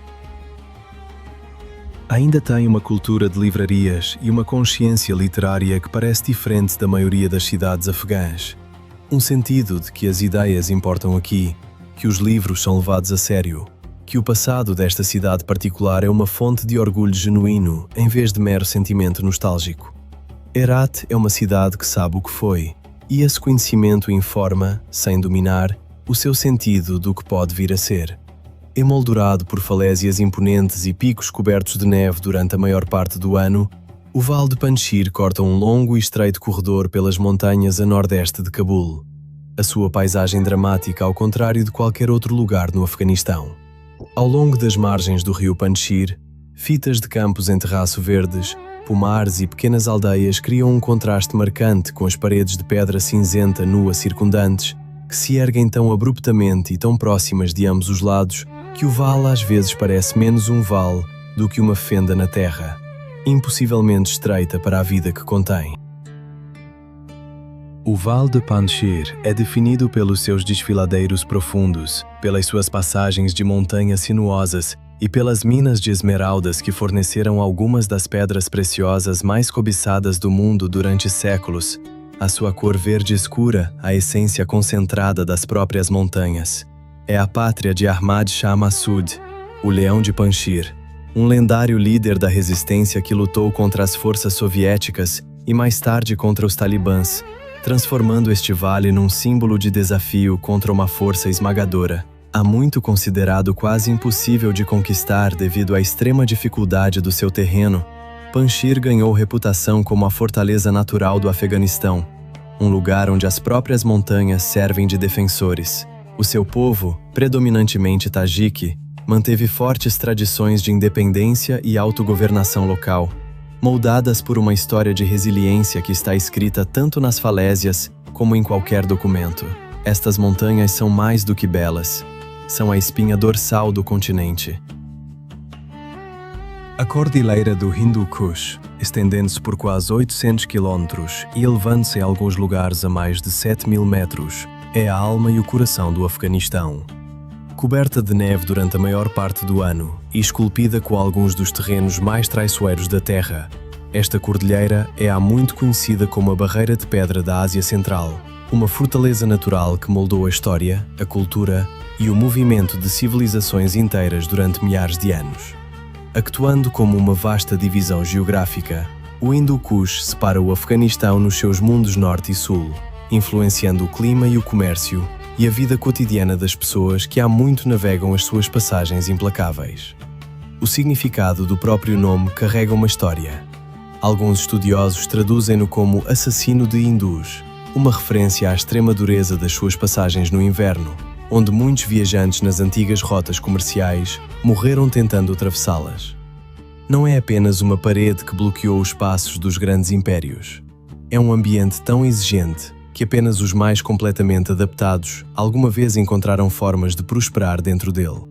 Ainda tem uma cultura de livrarias e uma consciência literária que parece diferente da maioria das cidades afegãs. Um sentido de que as ideias importam aqui, que os livros são levados a sério, que o passado desta cidade particular é uma fonte de orgulho genuíno em vez de mero sentimento nostálgico. Herat é uma cidade que sabe o que foi, e esse conhecimento informa, sem dominar, o seu sentido do que pode vir a ser. Emoldurado por falésias imponentes e picos cobertos de neve durante a maior parte do ano, o Vale de Panjshir corta um longo e estreito corredor pelas montanhas a nordeste de Cabul. A sua paisagem dramática ao contrário de qualquer outro lugar no Afeganistão. Ao longo das margens do rio Panjshir, fitas de campos em terraço verdes, pomares e pequenas aldeias criam um contraste marcante com as paredes de pedra cinzenta nua circundantes, que se erguem tão abruptamente e tão próximas de ambos os lados que o vale às vezes parece menos um vale do que uma fenda na terra, impossivelmente estreita para a vida que contém. O Vale de Panjshir é definido pelos seus desfiladeiros profundos, pelas suas passagens de montanhas sinuosas e pelas minas de esmeraldas que forneceram algumas das pedras preciosas mais cobiçadas do mundo durante séculos. A sua cor verde escura, a essência concentrada das próprias montanhas. É a pátria de Ahmad Shah Massoud, o Leão de Panjshir, um lendário líder da resistência que lutou contra as forças soviéticas e mais tarde contra os talibãs, transformando este vale num símbolo de desafio contra uma força esmagadora. Há muito considerado quase impossível de conquistar devido à extrema dificuldade do seu terreno, Panjshir ganhou reputação como a fortaleza natural do Afeganistão, um lugar onde as próprias montanhas servem de defensores. O seu povo, predominantemente tajique, manteve fortes tradições de independência e autogovernação local, moldadas por uma história de resiliência que está escrita tanto nas falésias como em qualquer documento. Estas montanhas são mais do que belas. São a espinha dorsal do continente. A cordilheira do Hindu Kush, estendendo-se por quase 800 quilômetros e elevando-se em alguns lugares a mais de 7.000 metros, é a alma e o coração do Afeganistão. Coberta de neve durante a maior parte do ano e esculpida com alguns dos terrenos mais traiçoeiros da Terra, esta cordilheira é há muito conhecida como a Barreira de Pedra da Ásia Central, uma fortaleza natural que moldou a história, a cultura e o movimento de civilizações inteiras durante milhares de anos. Actuando como uma vasta divisão geográfica, o Hindu Kush separa o Afeganistão nos seus mundos norte e sul, influenciando o clima e o comércio e a vida cotidiana das pessoas que há muito navegam as suas passagens implacáveis. O significado do próprio nome carrega uma história. Alguns estudiosos traduzem-no como assassino de hindus, uma referência à extrema dureza das suas passagens no inverno, onde muitos viajantes nas antigas rotas comerciais morreram tentando atravessá-las. Não é apenas uma parede que bloqueou os passos dos grandes impérios. É um ambiente tão exigente que apenas os mais completamente adaptados alguma vez encontraram formas de prosperar dentro dele.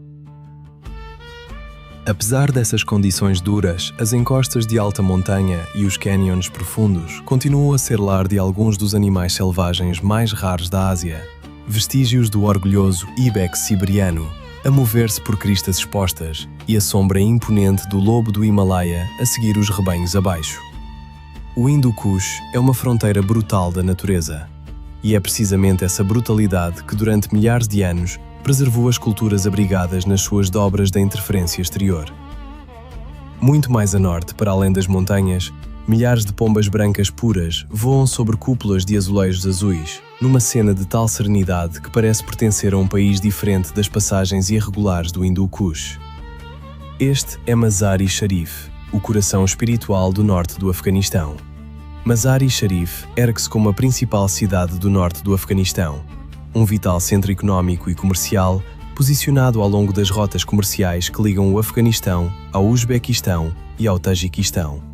Apesar dessas condições duras, as encostas de alta montanha e os canyons profundos continuam a ser lar de alguns dos animais selvagens mais raros da Ásia, vestígios do orgulhoso ibex siberiano, a mover-se por cristas expostas, e a sombra imponente do lobo do Himalaia a seguir os rebanhos abaixo. O Hindu Kush é uma fronteira brutal da natureza, e é precisamente essa brutalidade que durante milhares de anos preservou as culturas abrigadas nas suas dobras da interferência exterior. Muito mais a norte, para além das montanhas, Milhares de pombas brancas puras voam sobre cúpulas de azulejos azuis, numa cena de tal serenidade que parece pertencer a um país diferente das passagens irregulares do Hindu Kush. Este é Mazar-i-Sharif, o coração espiritual do norte do Afeganistão. Mazar-i-Sharif ergue-se como a principal cidade do norte do Afeganistão, um vital centro económico e comercial posicionado ao longo das rotas comerciais que ligam o Afeganistão ao Uzbequistão e ao Tajiquistão.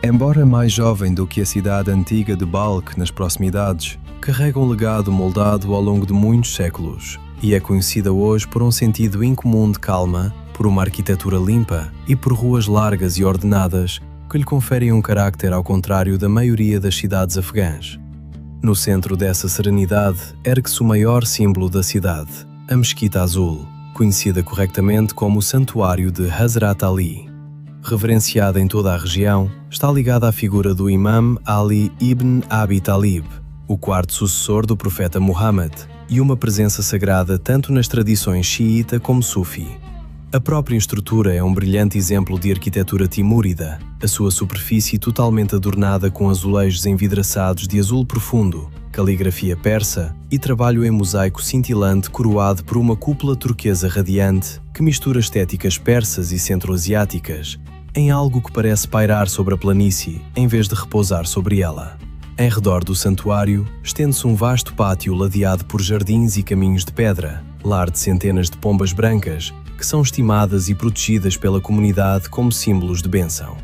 Embora mais jovem do que a cidade antiga de Balkh nas proximidades, carrega um legado moldado ao longo de muitos séculos e é conhecida hoje por um sentido incomum de calma, por uma arquitetura limpa e por ruas largas e ordenadas que lhe conferem um carácter ao contrário da maioria das cidades afegãs. No centro dessa serenidade ergue-se o maior símbolo da cidade, a Mesquita Azul, conhecida corretamente como o Santuário de Hazrat Ali. Reverenciada em toda a região, está ligada à figura do Imam Ali ibn Abi Talib, o quarto sucessor do profeta Muhammad, e uma presença sagrada tanto nas tradições xiita como sufi. A própria estrutura é um brilhante exemplo de arquitetura timúrida, a sua superfície totalmente adornada com azulejos envidraçados de azul profundo, caligrafia persa e trabalho em mosaico cintilante coroado por uma cúpula turquesa radiante que mistura estéticas persas e centro-asiáticas em algo que parece pairar sobre a planície em vez de repousar sobre ela. Em redor do santuário, estende-se um vasto pátio ladeado por jardins e caminhos de pedra, lar de centenas de pombas brancas, que são estimadas e protegidas pela comunidade como símbolos de bênção.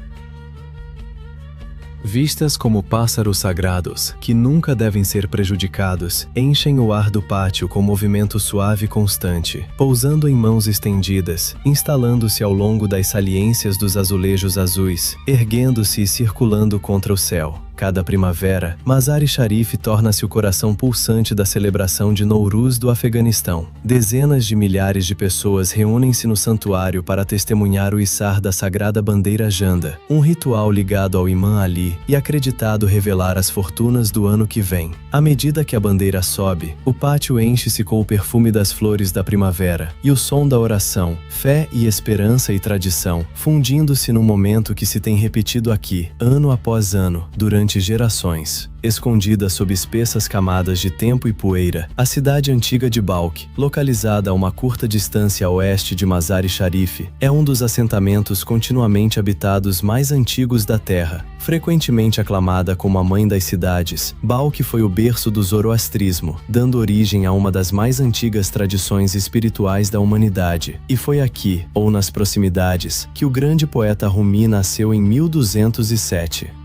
Vistas como pássaros sagrados, que nunca devem ser prejudicados, enchem o ar do pátio com movimento suave e constante, pousando em mãos estendidas, instalando-se ao longo das saliências dos azulejos azuis, erguendo-se e circulando contra o céu. Cada primavera, Mazar-i-Sharif torna-se o coração pulsante da celebração de Nowruz do Afeganistão. Dezenas de milhares de pessoas reúnem-se no santuário para testemunhar o içar da sagrada bandeira Janda, um ritual ligado ao Imam Ali e acreditado revelar as fortunas do ano que vem. À medida que a bandeira sobe, o pátio enche-se com o perfume das flores da primavera e o som da oração, fé e esperança e tradição, fundindo-se num momento que se tem repetido aqui, ano após ano, durante gerações. Escondida sob espessas camadas de tempo e poeira, a cidade antiga de Balkh, localizada a uma curta distância a oeste de Mazar-i-Sharif, é um dos assentamentos continuamente habitados mais antigos da Terra. Frequentemente aclamada como a mãe das cidades, Balkh foi o berço do zoroastrismo, dando origem a uma das mais antigas tradições espirituais da humanidade. E foi aqui, ou nas proximidades, que o grande poeta Rumi nasceu em 1207.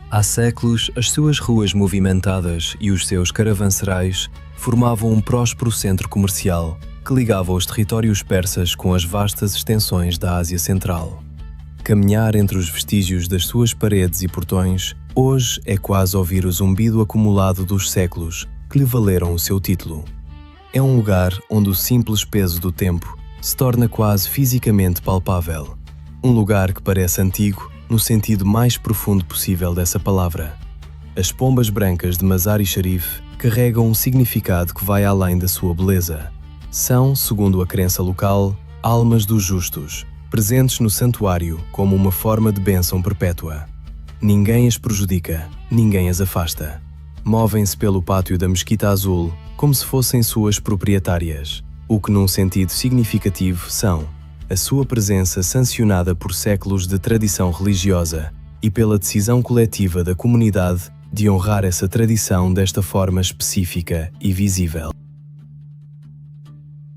Há séculos, as suas ruas movimentadas e os seus caravanserais formavam um próspero centro comercial que ligava os territórios persas com as vastas extensões da Ásia Central. Caminhar entre os vestígios das suas paredes e portões, hoje é quase ouvir o zumbido acumulado dos séculos que lhe valeram o seu título. É um lugar onde o simples peso do tempo se torna quase fisicamente palpável. Um lugar que parece antigo, no sentido mais profundo possível dessa palavra. As pombas brancas de Mazar-i-Sharif carregam um significado que vai além da sua beleza. São, segundo a crença local, almas dos justos, presentes no santuário como uma forma de bênção perpétua. Ninguém as prejudica, ninguém as afasta. Movem-se pelo pátio da Mesquita Azul como se fossem suas proprietárias, o que num sentido significativo são a sua presença sancionada por séculos de tradição religiosa e pela decisão coletiva da comunidade de honrar essa tradição desta forma específica e visível.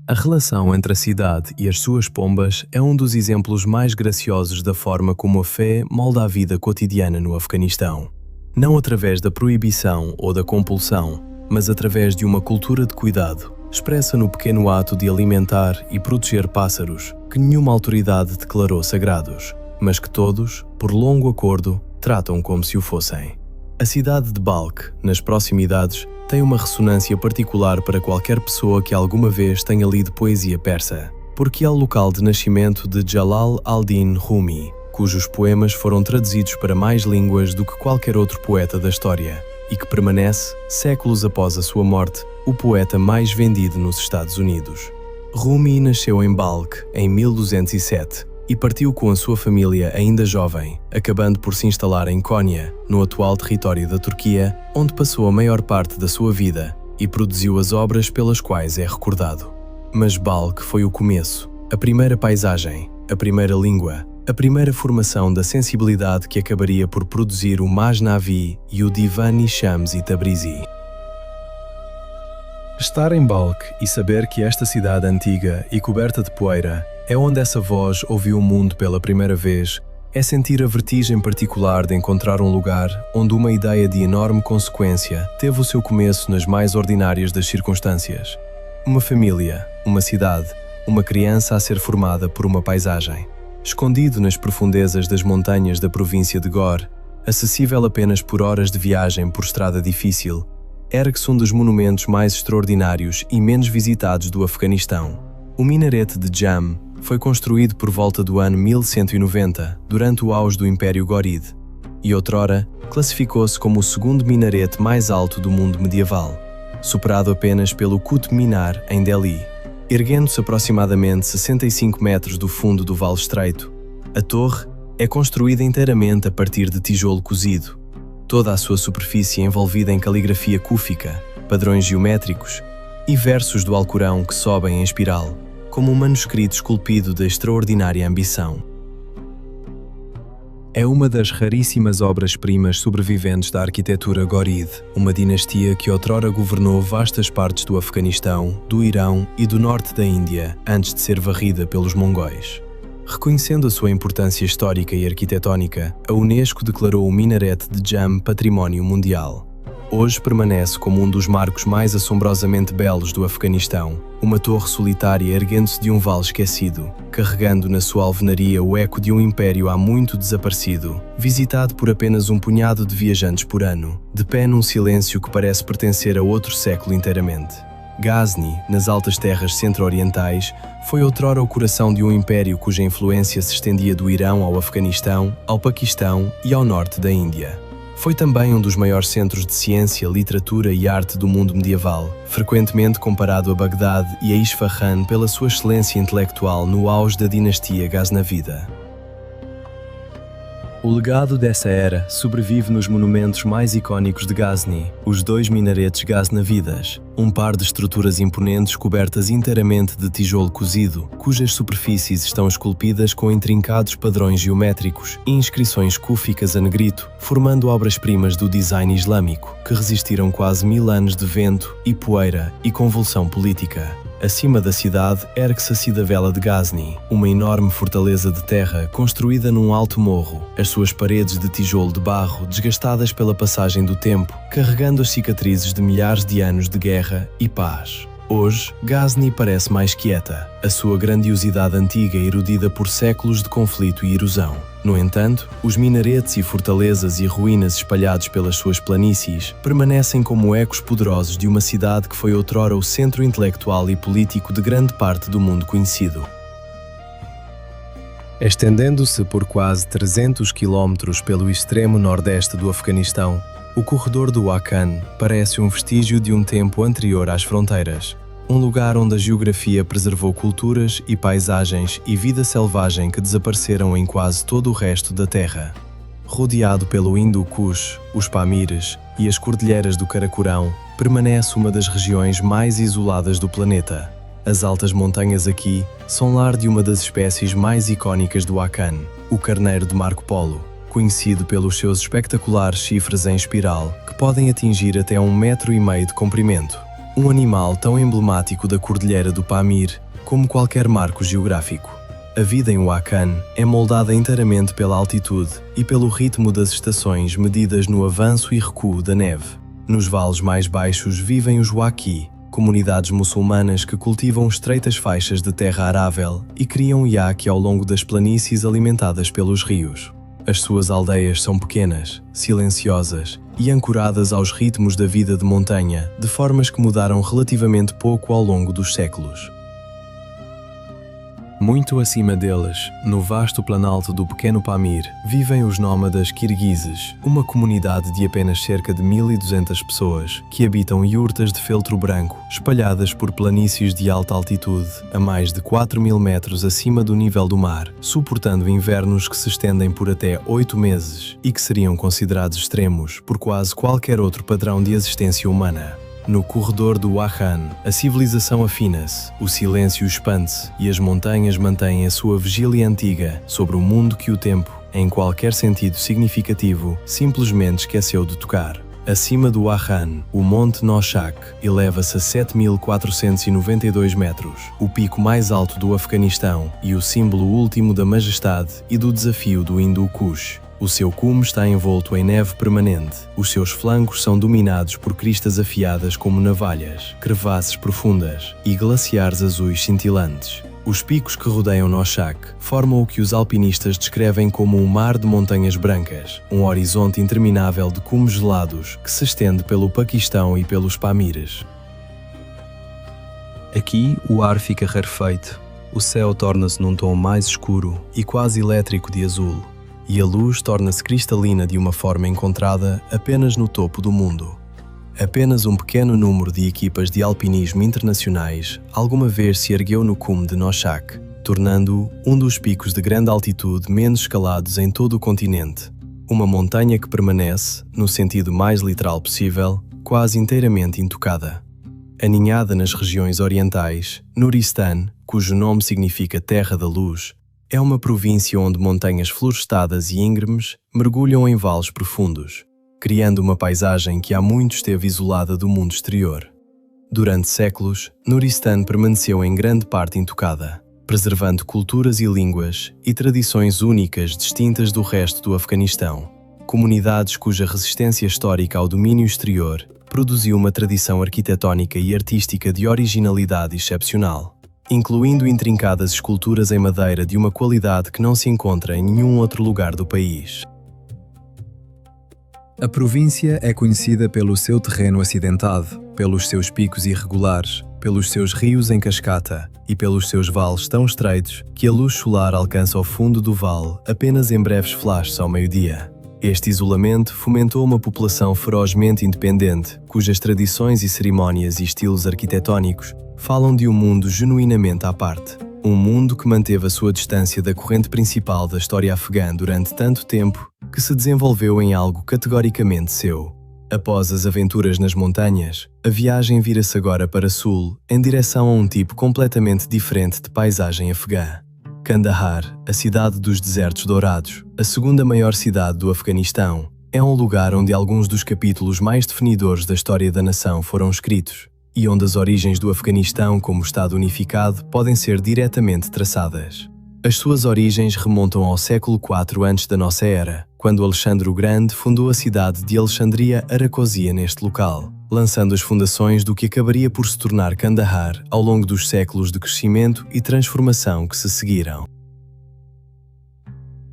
A relação entre a cidade e as suas pombas é um dos exemplos mais graciosos da forma como a fé molda a vida cotidiana no Afeganistão. Não através da proibição ou da compulsão, mas através de uma cultura de cuidado, expressa no pequeno ato de alimentar e proteger pássaros que nenhuma autoridade declarou sagrados, mas que todos, por longo acordo, tratam como se o fossem. A cidade de Balkh, nas proximidades, tem uma ressonância particular para qualquer pessoa que alguma vez tenha lido poesia persa, porque é o local de nascimento de Jalal al-Din Rumi, cujos poemas foram traduzidos para mais línguas do que qualquer outro poeta da história, e que permanece, séculos após a sua morte, o poeta mais vendido nos Estados Unidos. Rumi nasceu em Balkh em 1207 e partiu com a sua família ainda jovem, acabando por se instalar em Konya, no atual território da Turquia, onde passou a maior parte da sua vida e produziu as obras pelas quais é recordado. Mas Balkh foi o começo, a primeira paisagem, a primeira língua, a primeira formação da sensibilidade que acabaria por produzir o Masnavi e o Divan-i Shams e Tabrizi. Estar em Balkh e saber que esta cidade antiga e coberta de poeira é onde essa voz ouviu o mundo pela primeira vez, é sentir a vertigem particular de encontrar um lugar onde uma ideia de enorme consequência teve o seu começo nas mais ordinárias das circunstâncias. Uma família, uma cidade, uma criança a ser formada por uma paisagem. Escondido nas profundezas das montanhas da província de Ghor, acessível apenas por horas de viagem por estrada difícil, ergue-se um dos monumentos mais extraordinários e menos visitados do Afeganistão. O minarete de Jam foi construído por volta do ano 1190, durante o auge do Império Ghoride, e outrora classificou-se como o segundo minarete mais alto do mundo medieval, superado apenas pelo Qutb Minar em Delhi. Erguendo-se aproximadamente 65 metros do fundo do Vale Estreito, a torre é construída inteiramente a partir de tijolo cozido, toda a sua superfície envolvida em caligrafia cúfica, padrões geométricos e versos do Alcorão que sobem em espiral, como um manuscrito esculpido de extraordinária ambição. É uma das raríssimas obras-primas sobreviventes da arquitetura Ghoride, uma dinastia que outrora governou vastas partes do Afeganistão, do Irão e do norte da Índia, antes de ser varrida pelos mongóis. Reconhecendo a sua importância histórica e arquitetónica, a Unesco declarou o minarete de Jam Património Mundial. Hoje permanece como um dos marcos mais assombrosamente belos do Afeganistão, uma torre solitária erguendo-se de um vale esquecido, carregando na sua alvenaria o eco de um império há muito desaparecido, visitado por apenas um punhado de viajantes por ano, de pé num silêncio que parece pertencer a outro século inteiramente. Ghazni, nas altas terras centro-orientais, foi outrora o coração de um império cuja influência se estendia do Irão ao Afeganistão, ao Paquistão e ao norte da Índia. Foi também um dos maiores centros de ciência, literatura e arte do mundo medieval, frequentemente comparado a Bagdade e a Isfahan pela sua excelência intelectual no auge da dinastia Ghaznavida. O legado dessa era sobrevive nos monumentos mais icónicos de Ghazni, os dois minaretes Ghaznavidas, um par de estruturas imponentes cobertas inteiramente de tijolo cozido, cujas superfícies estão esculpidas com intrincados padrões geométricos e inscrições cúficas a negrito, formando obras-primas do design islâmico, que resistiram quase 1000 anos de vento e poeira e convulsão política. Acima da cidade ergue-se a Cidadela de Ghazni, uma enorme fortaleza de terra construída num alto morro, as suas paredes de tijolo de barro desgastadas pela passagem do tempo, carregando as cicatrizes de milhares de anos de guerra e paz. Hoje, Ghazni parece mais quieta, a sua grandiosidade antiga erodida por séculos de conflito e erosão. No entanto, os minaretes e fortalezas e ruínas espalhados pelas suas planícies permanecem como ecos poderosos de uma cidade que foi outrora o centro intelectual e político de grande parte do mundo conhecido. Estendendo-se por quase 300 quilómetros pelo extremo nordeste do Afeganistão, o corredor do Wakhan parece um vestígio de um tempo anterior às fronteiras, um lugar onde a geografia preservou culturas e paisagens e vida selvagem que desapareceram em quase todo o resto da Terra. Rodeado pelo Hindu Kush, os Pamires e as cordilheiras do Karakoram, permanece uma das regiões mais isoladas do planeta. As altas montanhas aqui são lar de uma das espécies mais icónicas do Wakhan, o carneiro de Marco Polo, conhecido pelos seus espetaculares chifres em espiral que podem atingir até 1,5 metro de comprimento. Um animal tão emblemático da Cordilheira do Pamir como qualquer marco geográfico. A vida em Wakhan é moldada inteiramente pela altitude e pelo ritmo das estações medidas no avanço e recuo da neve. Nos vales mais baixos vivem os Waqi, comunidades muçulmanas que cultivam estreitas faixas de terra arável e criam iaque ao longo das planícies alimentadas pelos rios. As suas aldeias são pequenas, silenciosas e ancoradas aos ritmos da vida de montanha, de formas que mudaram relativamente pouco ao longo dos séculos. Muito acima deles, no vasto planalto do pequeno Pamir, vivem os nómadas kirguizes, uma comunidade de apenas cerca de 1.200 pessoas que habitam iurtas de feltro branco, espalhadas por planícies de alta altitude, a mais de 4.000 metros acima do nível do mar, suportando invernos que se estendem por até 8 meses e que seriam considerados extremos por quase qualquer outro padrão de existência humana. No corredor do Wahan, a civilização afina-se, o silêncio expande-se e as montanhas mantêm a sua vigília antiga sobre o mundo que o tempo, em qualquer sentido significativo, simplesmente esqueceu de tocar. Acima do Wahan, o Monte Noshak eleva-se a 7.492 metros, o pico mais alto do Afeganistão e o símbolo último da majestade e do desafio do Hindu Kush. O seu cume está envolto em neve permanente. Os seus flancos são dominados por cristas afiadas como navalhas, crevasses profundas e glaciares azuis cintilantes. Os picos que rodeiam Noshak formam o que os alpinistas descrevem como um mar de montanhas brancas, um horizonte interminável de cumes gelados que se estende pelo Paquistão e pelos Pamires. Aqui o ar fica rarefeito, o céu torna-se num tom mais escuro e quase elétrico de azul, e a luz torna-se cristalina de uma forma encontrada apenas no topo do mundo. Apenas um pequeno número de equipas de alpinismo internacionais alguma vez se ergueu no cume de Noshak, tornando-o um dos picos de grande altitude menos escalados em todo o continente. Uma montanha que permanece, no sentido mais literal possível, quase inteiramente intocada. Aninhada nas regiões orientais, Nuristan, cujo nome significa Terra da Luz, é uma província onde montanhas florestadas e íngremes mergulham em vales profundos, criando uma paisagem que há muito esteve isolada do mundo exterior. Durante séculos, Nuristan permaneceu em grande parte intocada, preservando culturas e línguas e tradições únicas distintas do resto do Afeganistão. Comunidades cuja resistência histórica ao domínio exterior produziu uma tradição arquitetónica e artística de originalidade excepcional, incluindo intrincadas esculturas em madeira de uma qualidade que não se encontra em nenhum outro lugar do país. A província é conhecida pelo seu terreno acidentado, pelos seus picos irregulares, pelos seus rios em cascata e pelos seus vales tão estreitos que a luz solar alcança o fundo do vale apenas em breves flashes ao meio-dia. Este isolamento fomentou uma população ferozmente independente, cujas tradições e cerimónias e estilos arquitetónicos falam de um mundo genuinamente à parte. Um mundo que manteve a sua distância da corrente principal da história afegã durante tanto tempo que se desenvolveu em algo categoricamente seu. Após as aventuras nas montanhas, a viagem vira-se agora para sul, em direção a um tipo completamente diferente de paisagem afegã. Kandahar, a cidade dos desertos dourados, a segunda maior cidade do Afeganistão, é um lugar onde alguns dos capítulos mais definidores da história da nação foram escritos, e onde as origens do Afeganistão como Estado unificado podem ser diretamente traçadas. As suas origens remontam ao século IV antes da nossa era, quando Alexandre o Grande fundou a cidade de Alexandria Aracosia neste local, lançando as fundações do que acabaria por se tornar Kandahar ao longo dos séculos de crescimento e transformação que se seguiram.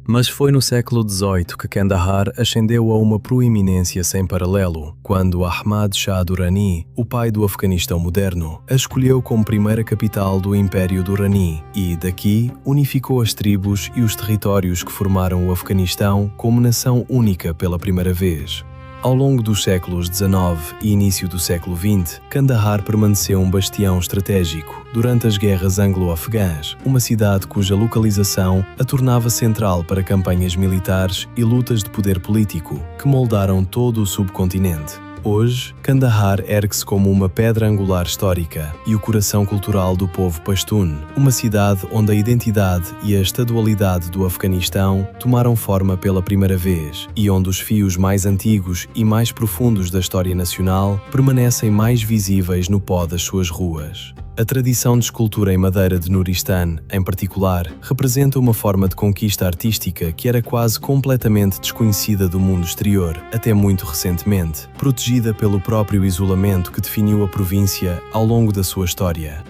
Mas foi no século XVIII que Kandahar ascendeu a uma proeminência sem paralelo, quando Ahmad Shah Durrani, o pai do Afeganistão moderno, a escolheu como primeira capital do Império Durrani e, daqui, unificou as tribos e os territórios que formaram o Afeganistão como nação única pela primeira vez. Ao longo dos séculos XIX e início do século XX, Kandahar permaneceu um bastião estratégico durante as guerras anglo-afegãs, uma cidade cuja localização a tornava central para campanhas militares e lutas de poder político que moldaram todo o subcontinente. Hoje, Kandahar ergue-se como uma pedra angular histórica e o coração cultural do povo pashtun, uma cidade onde a identidade e a estadualidade do Afeganistão tomaram forma pela primeira vez e onde os fios mais antigos e mais profundos da história nacional permanecem mais visíveis no pó das suas ruas. A tradição de escultura em madeira de Nuristan, em particular, representa uma forma de conquista artística que era quase completamente desconhecida do mundo exterior, até muito recentemente, protegida pelo próprio isolamento que definiu a província ao longo da sua história.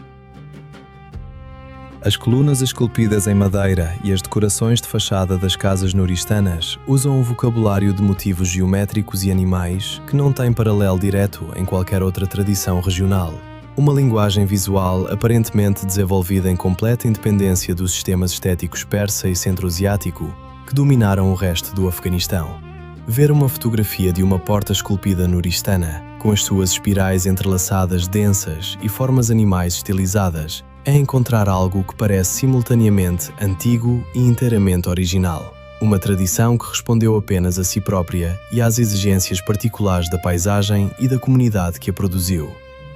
As colunas esculpidas em madeira e as decorações de fachada das casas nuristanas usam um vocabulário de motivos geométricos e animais que não tem paralelo direto em qualquer outra tradição regional. uma linguagem visual aparentemente desenvolvida em completa independência dos sistemas estéticos persa e centro-asiático que dominaram o resto do Afeganistão. Ver uma fotografia de uma porta esculpida nuristana, com as suas espirais entrelaçadas densas e formas animais estilizadas, é encontrar algo que parece simultaneamente antigo e inteiramente original. Uma tradição que respondeu apenas a si própria e às exigências particulares da paisagem e da comunidade que a produziu.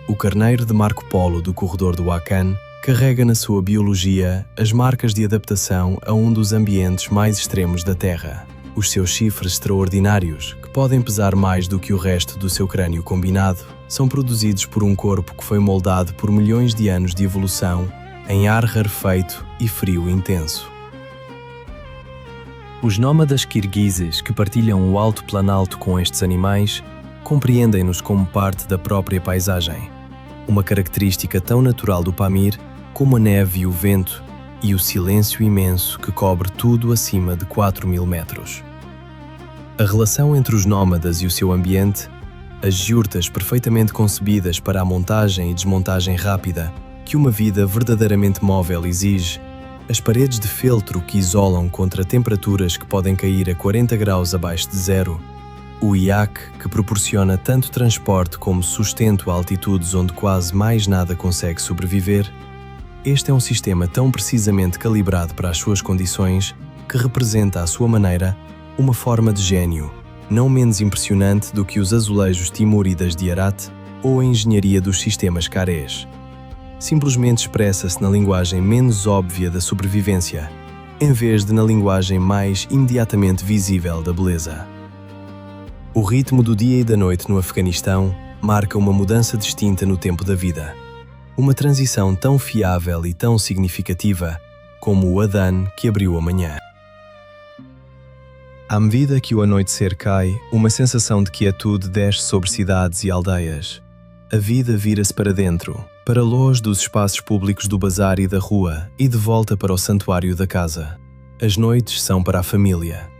O carneiro de Marco Polo do corredor do Wakhan carrega na sua biologia as marcas de adaptação a um dos ambientes mais extremos da Terra. Os seus chifres extraordinários, que podem pesar mais do que o resto do seu crânio combinado, são produzidos por um corpo que foi moldado por milhões de anos de evolução em ar rarefeito e frio intenso. Os nómadas kirguises que partilham o Alto Planalto com estes animais compreendem-nos como parte da própria paisagem, uma característica tão natural do Pamir como a neve e o vento e o silêncio imenso que cobre tudo acima de 4.000 metros. A relação entre os nómadas e o seu ambiente, as yurtas perfeitamente concebidas para a montagem e desmontagem rápida que uma vida verdadeiramente móvel exige, as paredes de feltro que isolam contra temperaturas que podem cair a 40 graus abaixo de zero, o iaque que proporciona tanto transporte como sustento a altitudes onde quase mais nada consegue sobreviver. Este é um sistema tão precisamente calibrado para as suas condições que representa à sua maneira uma forma de gênio, não menos impressionante do que os azulejos timúridas de Herat ou a engenharia dos sistemas carés. Simplesmente expressa-se na linguagem menos óbvia da sobrevivência, em vez de na linguagem mais imediatamente visível da beleza. O ritmo do dia e da noite no Afeganistão marca uma mudança distinta no tempo da vida. Uma transição tão fiável e tão significativa como o adhan que abriu a manhã. À medida que o anoitecer cai, uma sensação de quietude desce sobre cidades e aldeias. A vida vira-se para dentro, para longe dos espaços públicos do bazar e da rua e de volta para o santuário da casa. As noites são para a família.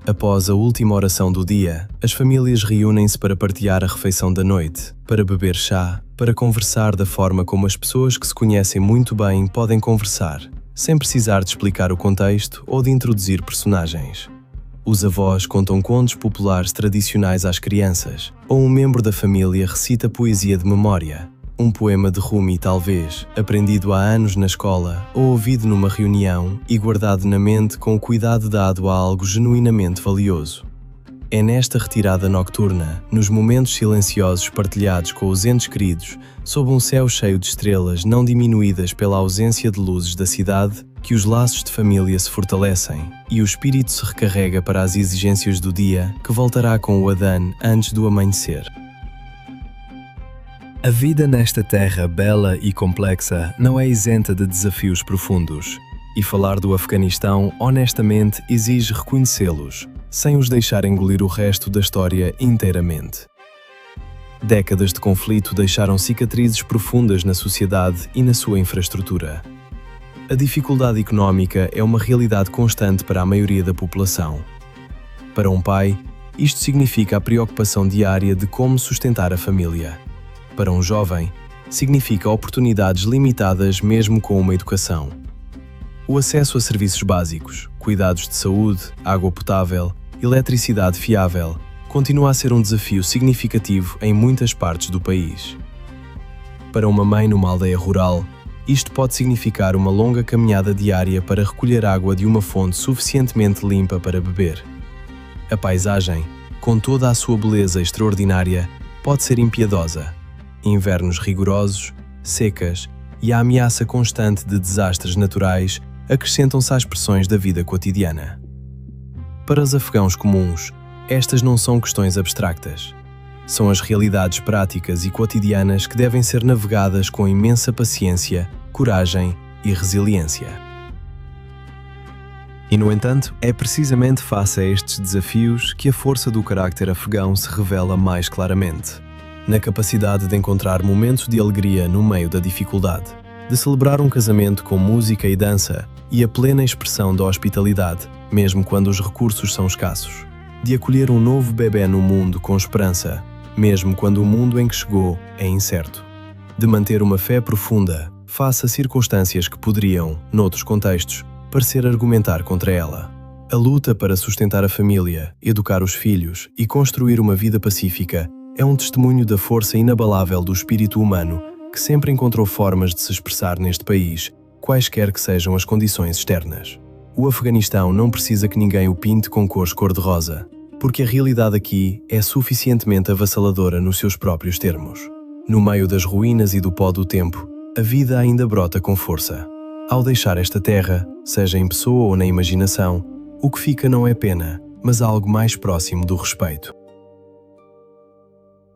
Após a última oração do dia, as famílias reúnem-se para partilhar a refeição da noite, para beber chá, para conversar da forma como as pessoas que se conhecem muito bem podem conversar, sem precisar de explicar o contexto ou de introduzir personagens. Os avós contam contos populares tradicionais às crianças, ou um membro da família recita poesia de memória, um poema de Rumi talvez, aprendido há anos na escola ou ouvido numa reunião e guardado na mente com o cuidado dado a algo genuinamente valioso. É nesta retirada nocturna, nos momentos silenciosos partilhados com os entes queridos, sob um céu cheio de estrelas não diminuídas pela ausência de luzes da cidade, que os laços de família se fortalecem e o espírito se recarrega para as exigências do dia que voltará com o adhan antes do amanhecer. A vida nesta terra bela e complexa não é isenta de desafios profundos, e falar do Afeganistão honestamente exige reconhecê-los, sem os deixar engolir o resto da história inteiramente. Décadas de conflito deixaram cicatrizes profundas na sociedade e na sua infraestrutura. A dificuldade económica é uma realidade constante para a maioria da população. Para um pai, isto significa a preocupação diária de como sustentar a família. Para um jovem, significa oportunidades limitadas mesmo com uma educação. O acesso a serviços básicos, cuidados de saúde, água potável, eletricidade fiável, continua a ser um desafio significativo em muitas partes do país. Para uma mãe numa aldeia rural, isto pode significar uma longa caminhada diária para recolher água de uma fonte suficientemente limpa para beber. A paisagem, com toda a sua beleza extraordinária, pode ser impiedosa. Invernos rigorosos, secas e a ameaça constante de desastres naturais acrescentam-se às pressões da vida cotidiana. Para os afegãos comuns, estas não são questões abstractas. São as realidades práticas e cotidianas que devem ser navegadas com imensa paciência, coragem e resiliência. E, no entanto, é precisamente face a estes desafios que a força do carácter afegão se revela mais claramente. Na capacidade de encontrar momentos de alegria no meio da dificuldade, de celebrar um casamento com música e dança e a plena expressão da hospitalidade, mesmo quando os recursos são escassos, de acolher um novo bebê no mundo com esperança, mesmo quando o mundo em que chegou é incerto. de manter uma fé profunda face a circunstâncias que poderiam, noutros contextos, parecer argumentar contra ela. A luta para sustentar a família, educar os filhos e construir uma vida pacífica é um testemunho da força inabalável do espírito humano que sempre encontrou formas de se expressar neste país, quaisquer que sejam as condições externas. O Afeganistão não precisa que ninguém o pinte com cores cor-de-rosa, porque a realidade aqui é suficientemente avassaladora nos seus próprios termos. No meio das ruínas e do pó do tempo, a vida ainda brota com força. Ao deixar esta terra, seja em pessoa ou na imaginação, o que fica não é pena, mas algo mais próximo do respeito.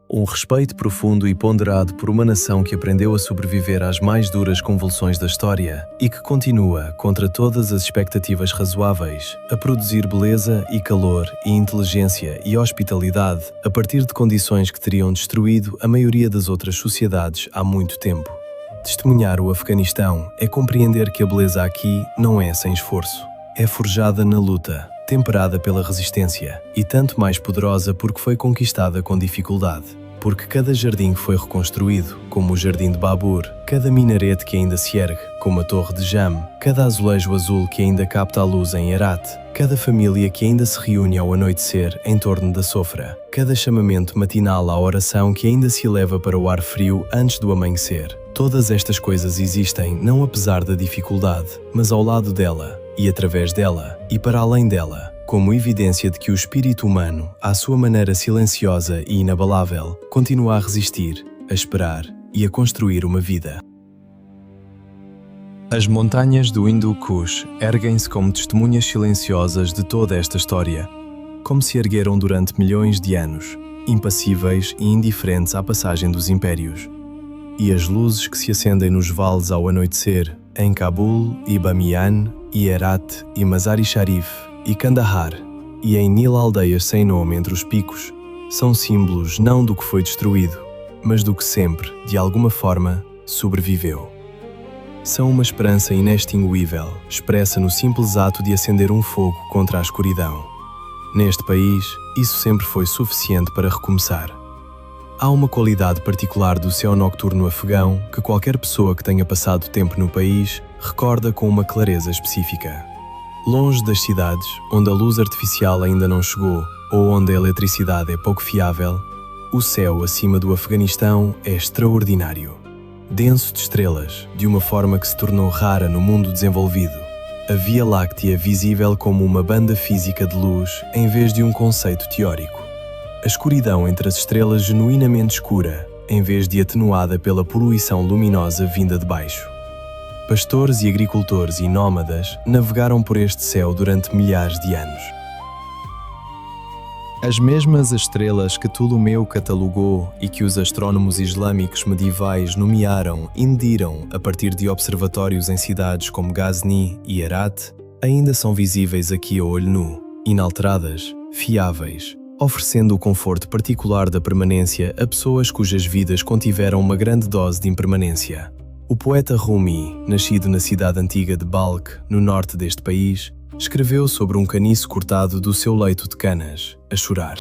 Um respeito profundo e ponderado por uma nação que aprendeu a sobreviver às mais duras convulsões da história e que continua, contra todas as expectativas razoáveis, a produzir beleza e calor e inteligência e hospitalidade a partir de condições que teriam destruído a maioria das outras sociedades há muito tempo. Testemunhar o Afeganistão é compreender que a beleza aqui não é sem esforço. É forjada na luta, temperada pela resistência e tanto mais poderosa porque foi conquistada com dificuldade. Porque cada jardim foi reconstruído, como o Jardim de Babur, cada minarete que ainda se ergue, como a Torre de Jam, cada azulejo azul que ainda capta a luz em Herat, cada família que ainda se reúne ao anoitecer em torno da sofra, cada chamamento matinal à oração que ainda se eleva para o ar frio antes do amanhecer. Todas estas coisas existem não apesar da dificuldade, mas ao lado dela, e através dela, e para além dela, como evidência de que o espírito humano, à sua maneira silenciosa e inabalável, continua a resistir, a esperar e a construir uma vida. As montanhas do Hindu Kush erguem-se como testemunhas silenciosas de toda esta história, como se ergueram durante milhões de anos, impassíveis e indiferentes à passagem dos impérios. E as luzes que se acendem nos vales ao anoitecer, em Cabul e Bamiyan, e Herat e Mazar-i-Sharif, e Kandahar, e em 1000 aldeias sem nome entre os picos, são símbolos não do que foi destruído, mas do que sempre, de alguma forma, sobreviveu. São uma esperança inextinguível, expressa no simples ato de acender um fogo contra a escuridão. Neste país, isso sempre foi suficiente para recomeçar. Há uma qualidade particular do céu nocturno afegão que qualquer pessoa que tenha passado tempo no país recorda com uma clareza específica. Longe das cidades, onde a luz artificial ainda não chegou ou onde a eletricidade é pouco fiável, o céu acima do Afeganistão é extraordinário. Denso de estrelas, de uma forma que se tornou rara no mundo desenvolvido. A Via Láctea visível como uma banda física de luz em vez de um conceito teórico. A escuridão entre as estrelas genuinamente escura, em vez de atenuada pela poluição luminosa vinda de baixo. Pastores e agricultores e nómadas navegaram por este céu durante milhares de anos. As mesmas estrelas que Ptolomeu catalogou e que os astrónomos islâmicos medievais nomearam e mediram a partir de observatórios em cidades como Ghazni e Herat, ainda são visíveis aqui a olho nu, inalteradas, fiáveis, oferecendo o conforto particular da permanência a pessoas cujas vidas contiveram uma grande dose de impermanência. O poeta Rumi, nascido na cidade antiga de Balkh, no norte deste país, escreveu sobre um caniço cortado do seu leito de canas, a chorar.